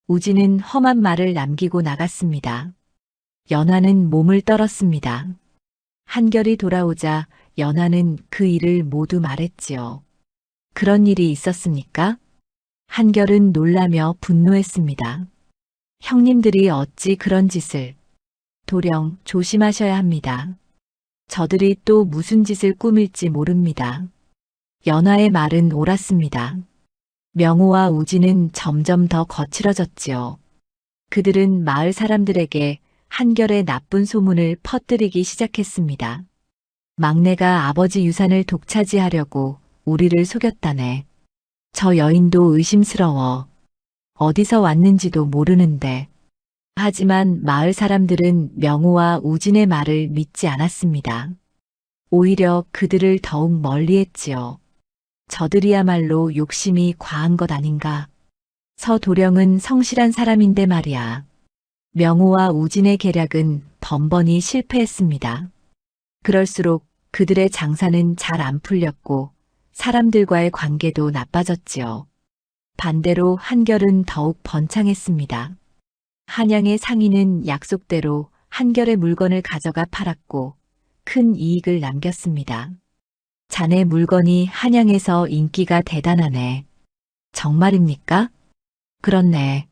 Speaker 1: 우진은 험한 말을 남기고 나갔습니다. 연하는 몸을 떨었습니다. 한결이 돌아오자 연하는 그 일을 모두 말했지요. 그런 일이 있었습니까? 한결은 놀라며 분노했습니다. 형님들이 어찌 그런 짓을. 도령, 조심하셔야 합니다. 저들이 또 무슨 짓을 꾸밀지 모릅니다. 연하의 말은 옳았습니다. 명호와 우진은 점점 더 거칠어졌지요. 그들은 마을 사람들에게 한결의 나쁜 소문을 퍼뜨리기 시작했습니다. 막내가 아버지 유산을 독차지하려고 우리를 속였다네. 저 여인도 의심스러워. 어디서 왔는지도 모르는데. 하지만 마을 사람들은 명호와 우진의 말을 믿지 않았습니다. 오히려 그들을 더욱 멀리했지요. 저들이야말로 욕심이 과한 것 아닌가. 서도령은 성실한 사람인데 말이야. 명호와 우진의 계략은 번번이 실패했습니다. 그럴수록 그들의 장사는 잘 안 풀렸고 사람들과의 관계도 나빠졌지요. 반대로 한결은 더욱 번창했습니다. 한양의 상인은 약속대로 한결의 물건을 가져가 팔았고 큰 이익을 남겼습니다. 자네 물건이 한양에서 인기가 대단하네. 정말입니까? 그렇네.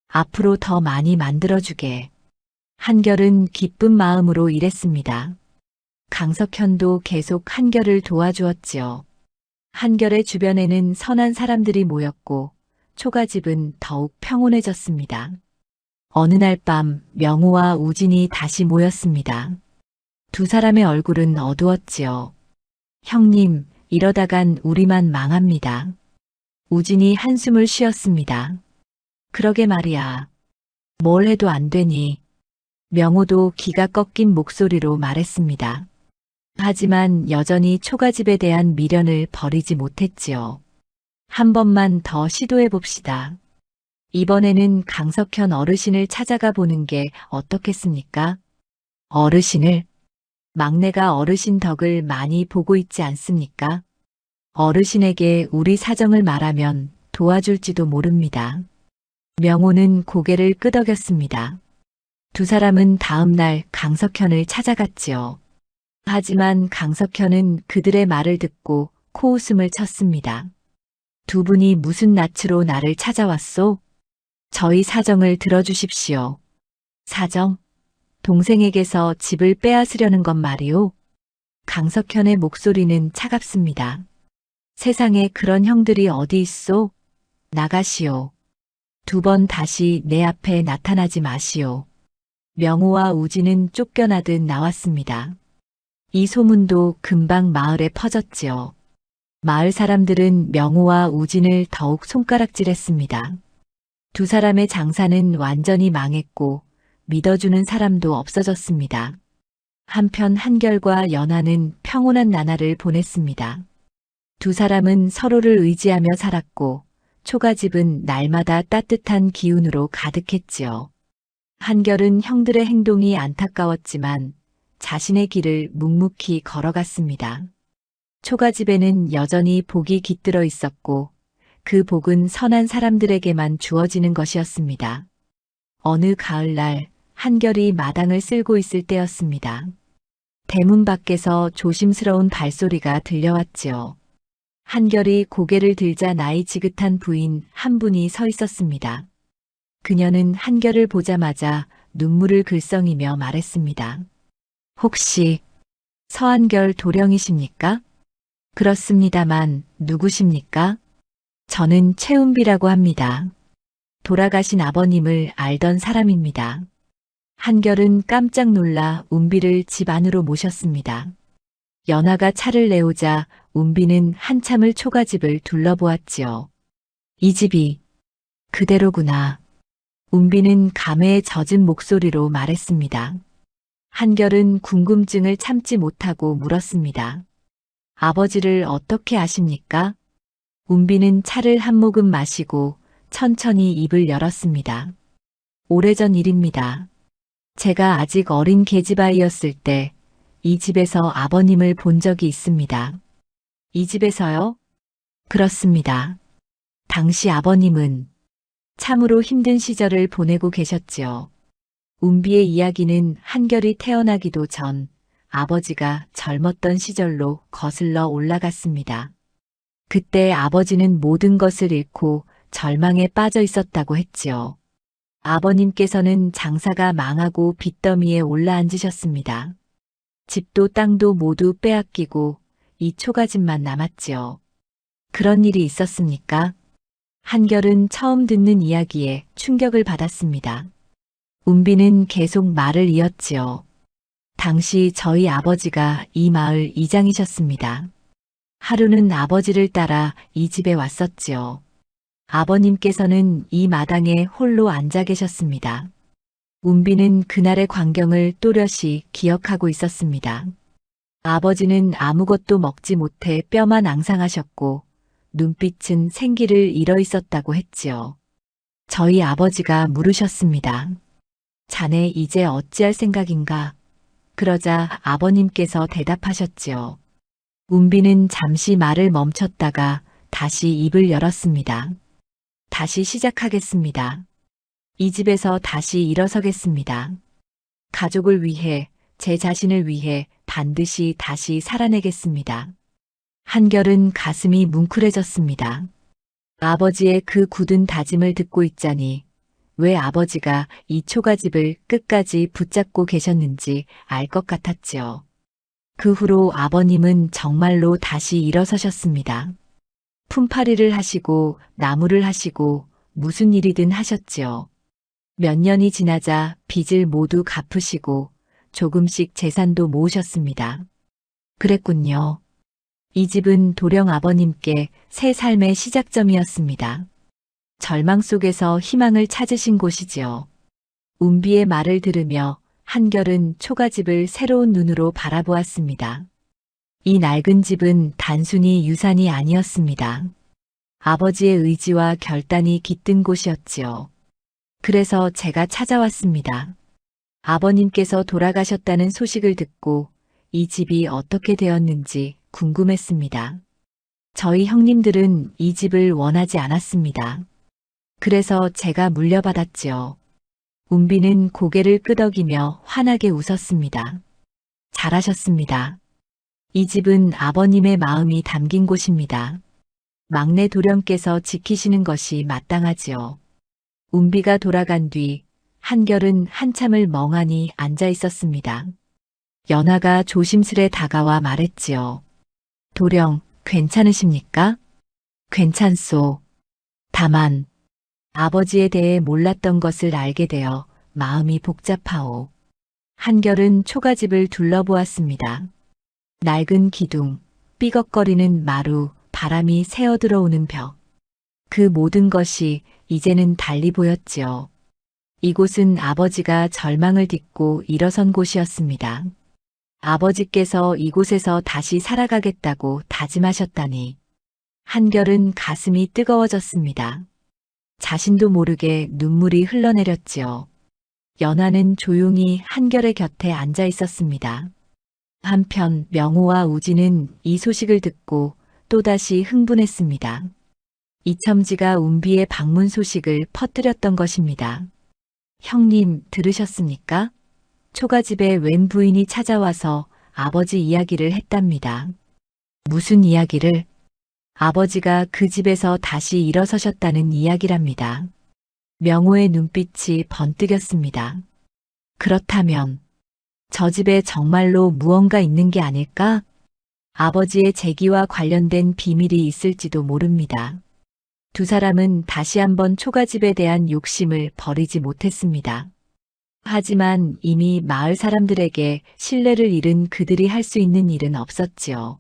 Speaker 1: 앞으로 더 많이 만들어주게. 한결은 기쁜 마음으로 일했습니다. 강석현도 계속 한결을 도와주었지요. 한결의 주변에는 선한 사람들이 모였고 초가집은 더욱 평온해졌습니다. 어느 날 밤 명호와 우진이 다시 모였습니다. 두 사람의 얼굴은 어두웠지요. 형님, 이러다간 우리만 망합니다. 우진이 한숨을 쉬었습니다. 그러게 말이야. 뭘 해도 안 되니. 명호도 기가 꺾인 목소리로 말했습니다. 하지만 여전히 초가집에 대한 미련을 버리지 못했지요. 한 번만 더 시도해 봅시다. 이번에는 강석현 어르신을 찾아가 보는 게 어떻겠습니까? 어르신을? 막내가 어르신 덕을 많이 보고 있지 않습니까? 어르신에게 우리 사정을 말하면 도와줄지도 모릅니다. 명호는 고개를 끄덕였습니다. 두 사람은 다음 날 강석현을 찾아갔지요. 하지만 강석현은 그들의 말을 듣고 코웃음을 쳤습니다. 두 분이 무슨 낯으로 나를 찾아왔소? 저희 사정을 들어주십시오. 사정? 동생에게서 집을 빼앗으려는 것 말이오? 강석현의 목소리는 차갑습니다. 세상에 그런 형들이 어디 있소? 나가시오. 두 번 다시 내 앞에 나타나지 마시오. 명호와 우진은 쫓겨나듯 나왔습니다. 이 소문도 금방 마을에 퍼졌지요. 마을 사람들은 명호와 우진을 더욱 손가락질했습니다. 두 사람의 장사는 완전히 망했고 믿어주는 사람도 없어졌습니다. 한편 한결과 연하는 평온한 나날을 보냈습니다. 두 사람은 서로를 의지하며 살았고 초가집은 날마다 따뜻한 기운으로 가득했지요. 한결은 형들의 행동이 안타까웠지만 자신의 길을 묵묵히 걸어갔습니다. 초가집에는 여전히 복이 깃들어 있었고 그 복은 선한 사람들에게만 주어지는 것이었습니다. 어느 가을날 한결이 마당을 쓸고 있을 때였습니다. 대문 밖에서 조심스러운 발소리가 들려왔지요. 한결이 고개를 들자 나이 지긋한 부인 한 분이 서 있었습니다. 그녀는 한결을 보자마자 눈물을 글썽이며 말했습니다. 혹시 서한결 도령이십니까? 그렇습니다만 누구십니까? 저는 최은비라고 합니다. 돌아가신 아버님을 알던 사람입니다. 한결은 깜짝 놀라 운비를 집 안으로 모셨습니다. 연하가 차를 내오자 운비는 한참을 초가집을 둘러보았지요. 이 집이 그대로구나. 운비는 감회에 젖은 목소리로 말했습니다. 한결은 궁금증을 참지 못하고 물었습니다. 아버지를 어떻게 아십니까? 운비는 차를 한 모금 마시고 천천히 입을 열었습니다. 오래전 일입니다. 제가 아직 어린 계집아이였을 때 이 집에서 아버님을 본 적이 있습니다. 이 집에서요? 그렇습니다. 당시 아버님은 참으로 힘든 시절을 보내고 계셨지요. 운비의 이야기는 한결이 태어나기도 전 아버지가 젊었던 시절로 거슬러 올라갔습니다. 그때 아버지는 모든 것을 잃고 절망에 빠져 있었다고 했지요. 아버님께서는 장사가 망하고 빚더미에 올라앉으셨습니다. 집도 땅도 모두 빼앗기고 이 초가집만 남았지요. 그런 일이 있었습니까? 한결은 처음 듣는 이야기에 충격을 받았습니다. 운비는 계속 말을 이었지요. 당시 저희 아버지가 이 마을 이장이셨습니다. 하루는 아버지를 따라 이 집에 왔었지요. 아버님께서는 이 마당에 홀로 앉아 계셨습니다. 운비는 그날의 광경을 또렷이 기억하고 있었습니다. 아버지는 아무것도 먹지 못해 뼈만 앙상하셨고 눈빛은 생기를 잃어 있었다고 했지요. 저희 아버지가 물으셨습니다. 자네 이제 어찌할 생각인가? 그러자 아버님께서 대답하셨지요. 운비는 잠시 말을 멈췄다가 다시 입을 열었습니다. 다시 시작하겠습니다. 이 집에서 다시 일어서겠습니다. 가족을 위해, 제 자신을 위해 반드시 다시 살아내겠습니다. 한결은 가슴이 뭉클해졌습니다. 아버지의 그 굳은 다짐을 듣고 있자니 왜 아버지가 이 초가집을 끝까지 붙잡고 계셨는지 알 것 같았지요. 그 후로 아버님은 정말로 다시 일어서셨습니다. 품팔이를 하시고 나무를 하시고 무슨 일이든 하셨지요. 몇 년이 지나자 빚을 모두 갚으시고 조금씩 재산도 모으셨습니다. 그랬군요. 이 집은 도령 아버님께 새 삶의 시작점이었습니다. 절망 속에서 희망을 찾으신 곳이지요. 운비의 말을 들으며 한결은 초가집을 새로운 눈으로 바라보았습니다. 이 낡은 집은 단순히 유산이 아니었습니다. 아버지의 의지와 결단이 깃든 곳이었지요. 그래서 제가 찾아왔습니다. 아버님께서 돌아가셨다는 소식을 듣고 이 집이 어떻게 되었는지 궁금했습니다. 저희 형님들은 이 집을 원하지 않았습니다. 그래서 제가 물려받았지요. 운비는 고개를 끄덕이며 환하게 웃었습니다. 잘하셨습니다. 이 집은 아버님의 마음이 담긴 곳입니다. 막내 도령께서 지키시는 것이 마땅하지요. 운비가 돌아간 뒤 한결은 한참을 멍하니 앉아 있었습니다. 연하가 조심스레 다가와 말했지요. 도령, 괜찮으십니까? 괜찮소. 다만 아버지에 대해 몰랐던 것을 알게 되어 마음이 복잡하오. 한결은 초가집을 둘러보았습니다. 낡은 기둥, 삐걱거리는 마루, 바람이 새어 들어오는 벽. 그 모든 것이 이제는 달리 보였지요. 이곳은 아버지가 절망을 딛고 일어선 곳이었습니다. 아버지께서 이곳에서 다시 살아가겠다고 다짐하셨다니. 한결은 가슴이 뜨거워졌습니다. 자신도 모르게 눈물이 흘러내렸지요. 연하는 조용히 한결의 곁에 앉아 있었습니다. 한편 명호와 우진은 이 소식을 듣고 또다시 흥분했습니다. 이첨지가 운비의 방문 소식을 퍼뜨렸던 것입니다. 형님, 들으셨습니까? 초가집에 웬 부인이 찾아와서 아버지 이야기를 했답니다. 무슨 이야기를? 아버지가 그 집에서 다시 일어서셨다는 이야기랍니다. 명호의 눈빛이 번뜩였습니다. 그렇다면 저 집에 정말로 무언가 있는 게 아닐까? 아버지의 재기와 관련된 비밀이 있을지도 모릅니다. 두 사람은 다시 한번 초가집에 대한 욕심을 버리지 못했습니다. 하지만 이미 마을 사람들에게 신뢰를 잃은 그들이 할 수 있는 일은 없었지요.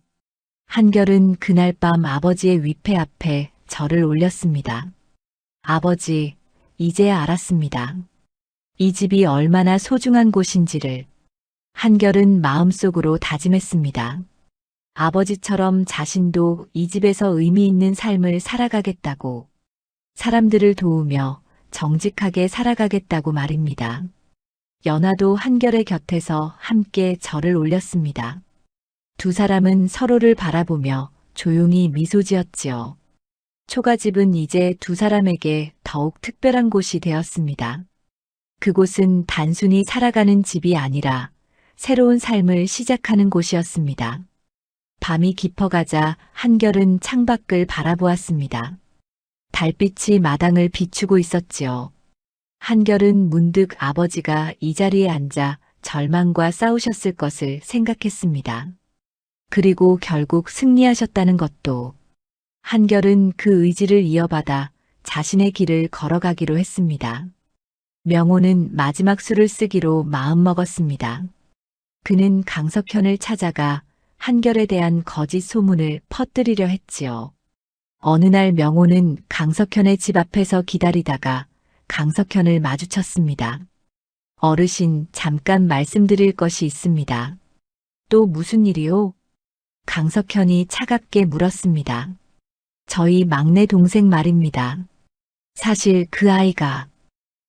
Speaker 1: 한결은 그날 밤 아버지의 위패 앞에 절을 올렸습니다. 아버지, 이제야 알았습니다. 이 집이 얼마나 소중한 곳인지를. 한결은 마음속으로 다짐했습니다. 아버지처럼 자신도 이 집에서 의미 있는 삶을 살아가겠다고, 사람들을 도우며 정직하게 살아가겠다고 말입니다. 연하도 한결의 곁에서 함께 절을 올렸습니다. 두 사람은 서로를 바라보며 조용히 미소 지었지요. 초가집은 이제 두 사람에게 더욱 특별한 곳이 되었습니다. 그곳은 단순히 살아가는 집이 아니라 새로운 삶을 시작하는 곳이었습니다. 밤이 깊어가자 한결은 창밖을 바라보았습니다. 달빛이 마당을 비추고 있었지요. 한결은 문득 아버지가 이 자리에 앉아 절망과 싸우셨을 것을 생각했습니다. 그리고 결국 승리하셨다는 것도. 한결은 그 의지를 이어받아 자신의 길을 걸어가기로 했습니다. 명호는 마지막 수를 쓰기로 마음먹었습니다. 그는 강석현을 찾아가 한결에 대한 거짓 소문을 퍼뜨리려 했지요. 어느 날 명호는 강석현의 집 앞에서 기다리다가 강석현을 마주쳤습니다. 어르신, 잠깐 말씀드릴 것이 있습니다. 또 무슨 일이요? 강석현이 차갑게 물었습니다. 저희 막내 동생 말입니다. 사실 그 아이가.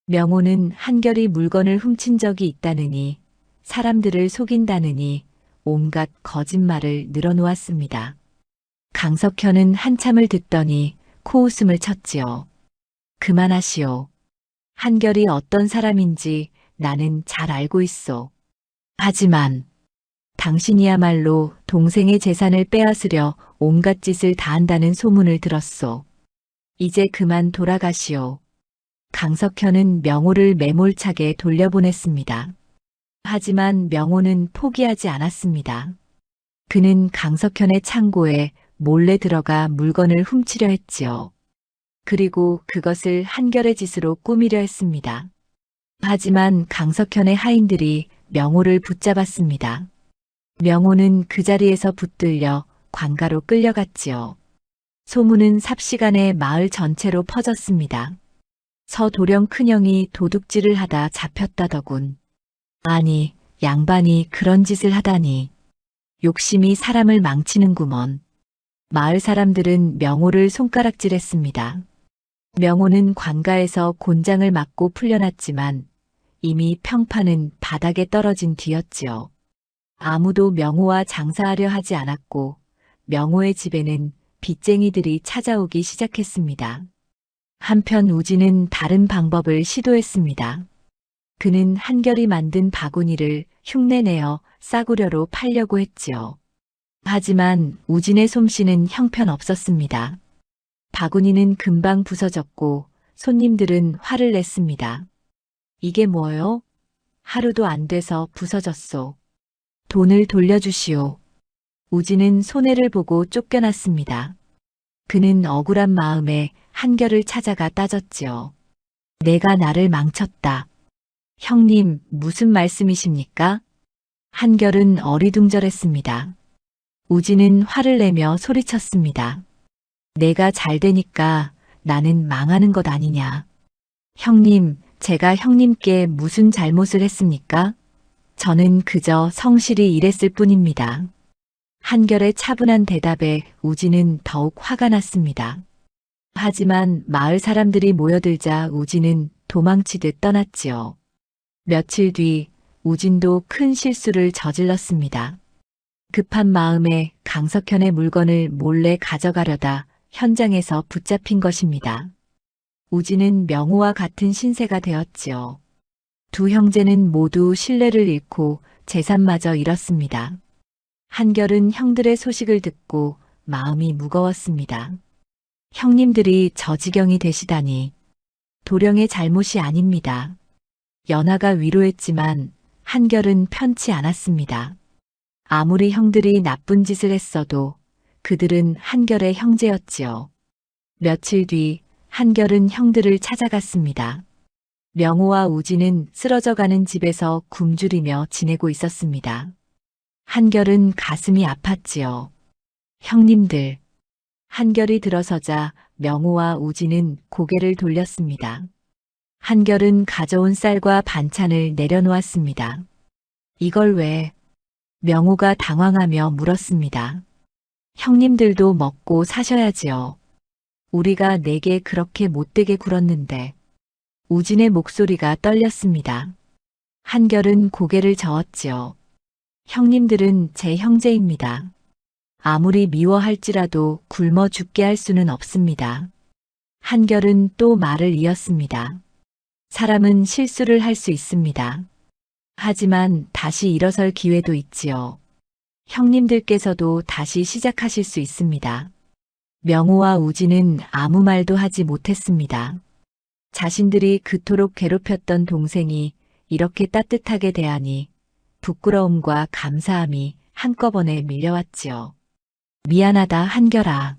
Speaker 1: 명호는 한결이 물건을 훔친 적이 있다느니, 사람들을 속인다느니 온갖 거짓말을 늘어놓았습니다. 강석현은 한참을 듣더니 코웃음을 쳤지요. 그만하시오. 한결이 어떤 사람인지 나는 잘 알고 있소. 하지만 당신이야말로 동생의 재산을 빼앗으려 온갖 짓을 다 한다는 소문을 들었소. 이제 그만 돌아가시오. 강석현은 명호를 매몰차게 돌려보냈습니다. 하지만 명호는 포기하지 않았습니다. 그는 강석현의 창고에 몰래 들어가 물건을 훔치려 했지요. 그리고 그것을 한결의 짓으로 꾸미려 했습니다. 하지만 강석현의 하인들이 명호를 붙잡았습니다. 명호는 그 자리에서 붙들려 관가로 끌려갔지요. 소문은 삽시간에 마을 전체로 퍼졌습니다. 서도령 큰형이 도둑질을 하다 잡혔다더군. 아니, 양반이 그런 짓을 하다니. 욕심이 사람을 망치는구먼. 마을 사람들은 명호를 손가락질했습니다. 명호는 관가에서 곤장을 맞고 풀려났지만 이미 평판은 바닥에 떨어진 뒤였지요. 아무도 명호와 장사하려 하지 않았고 명호의 집에는 빚쟁이들이 찾아오기 시작했습니다. 한편 우진은 다른 방법을 시도했습니다. 그는 한결이 만든 바구니를 흉내내어 싸구려로 팔려고 했지요. 하지만 우진의 솜씨는 형편없었습니다. 바구니는 금방 부서졌고 손님들은 화를 냈습니다. 이게 뭐요? 하루도 안 돼서 부서졌소. 돈을 돌려주시오. 우진은 손해를 보고 쫓겨났습니다. 그는 억울한 마음에 한결을 찾아가 따졌지요. 내가 나를 망쳤다. 형님, 무슨 말씀이십니까? 한결은 어리둥절했습니다. 우진은 화를 내며 소리쳤습니다. 내가 잘 되니까 나는 망하는 것 아니냐. 형님, 제가 형님께 무슨 잘못을 했습니까? 저는 그저 성실히 일했을 뿐입니다. 한결의 차분한 대답에 우진은 더욱 화가 났습니다. 하지만 마을 사람들이 모여들자 우진은 도망치듯 떠났지요. 며칠 뒤 우진도 큰 실수를 저질렀습니다. 급한 마음에 강석현의 물건을 몰래 가져가려다 현장에서 붙잡힌 것입니다. 우진은 명호와 같은 신세가 되었지요. 두 형제는 모두 신뢰를 잃고 재산마저 잃었습니다. 한결은 형들의 소식을 듣고 마음이 무거웠습니다. 형님들이 저 지경이 되시다니. 도령의 잘못이 아닙니다. 연하가 위로했지만 한결은 편치 않았습니다. 아무리 형들이 나쁜 짓을 했어도 그들은 한결의 형제였지요. 며칠 뒤 한결은 형들을 찾아갔습니다. 명호와 우진은 쓰러져가는 집에서 굶주리며 지내고 있었습니다. 한결은 가슴이 아팠지요. 형님들. 한결이 들어서자 명호와 우진은 고개를 돌렸습니다. 한결은 가져온 쌀과 반찬을 내려놓았습니다. 이걸 왜? 명호가 당황하며 물었습니다. 형님들도 먹고 사셔야지요. 우리가 내게 그렇게 못되게 굴었는데. 우진의 목소리가 떨렸습니다. 한결은 고개를 저었지요. 형님들은 제 형제입니다. 아무리 미워할지라도 굶어 죽게 할 수는 없습니다. 한결은 또 말을 이었습니다. 사람은 실수를 할 수 있습니다. 하지만 다시 일어설 기회도 있지요. 형님들께서도 다시 시작하실 수 있습니다. 명호와 우진은 아무 말도 하지 못했습니다. 자신들이 그토록 괴롭혔던 동생이 이렇게 따뜻하게 대하니 부끄러움과 감사함이 한꺼번에 밀려왔지요. 미안하다 한결아.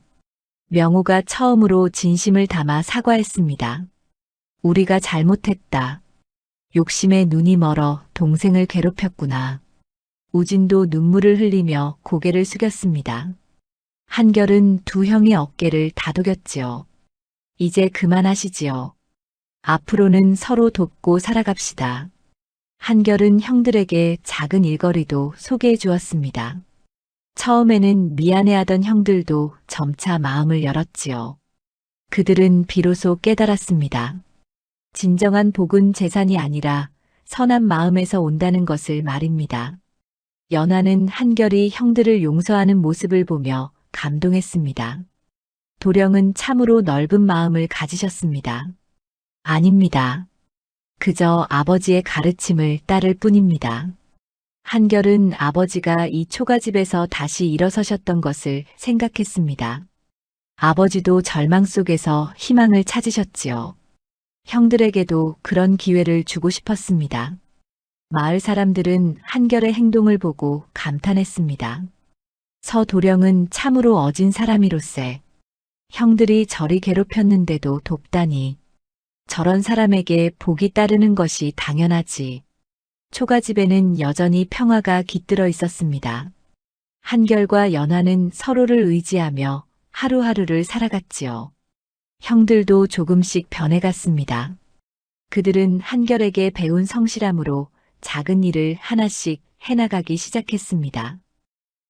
Speaker 1: 명호가 처음으로 진심을 담아 사과했습니다. 우리가 잘못했다. 욕심에 눈이 멀어 동생을 괴롭혔구나. 우진도 눈물을 흘리며 고개를 숙였습니다. 한결은 두 형의 어깨를 다독였지요. 이제 그만하시지요. 앞으로는 서로 돕고 살아갑시다. 한결은 형들에게 작은 일거리도 소개해 주었습니다. 처음에는 미안해하던 형들도 점차 마음을 열었지요. 그들은 비로소 깨달았습니다. 진정한 복은 재산이 아니라 선한 마음에서 온다는 것을 말입니다. 연하는 한결이 형들을 용서하는 모습을 보며 감동했습니다. 도령은 참으로 넓은 마음을 가지셨습니다. 아닙니다. 그저 아버지의 가르침을 따를 뿐입니다. 한결은 아버지가 이 초가집에서 다시 일어서셨던 것을 생각했습니다. 아버지도 절망 속에서 희망을 찾으셨지요. 형들에게도 그런 기회를 주고 싶었습니다. 마을 사람들은 한결의 행동을 보고 감탄했습니다. 서도령은 참으로 어진 사람이로세. 형들이 저리 괴롭혔는데도 돕다니. 저런 사람에게 복이 따르는 것이 당연하지. 초가집에는 여전히 평화가 깃들어 있었습니다. 한결과 연화는 서로를 의지하며 하루하루를 살아갔지요. 형들도 조금씩 변해갔습니다. 그들은 한결에게 배운 성실함으로 작은 일을 하나씩 해나가기 시작했습니다.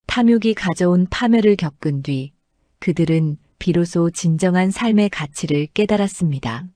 Speaker 1: 탐욕이 가져온 파멸을 겪은 뒤 그들은 비로소 진정한 삶의 가치를 깨달았습니다.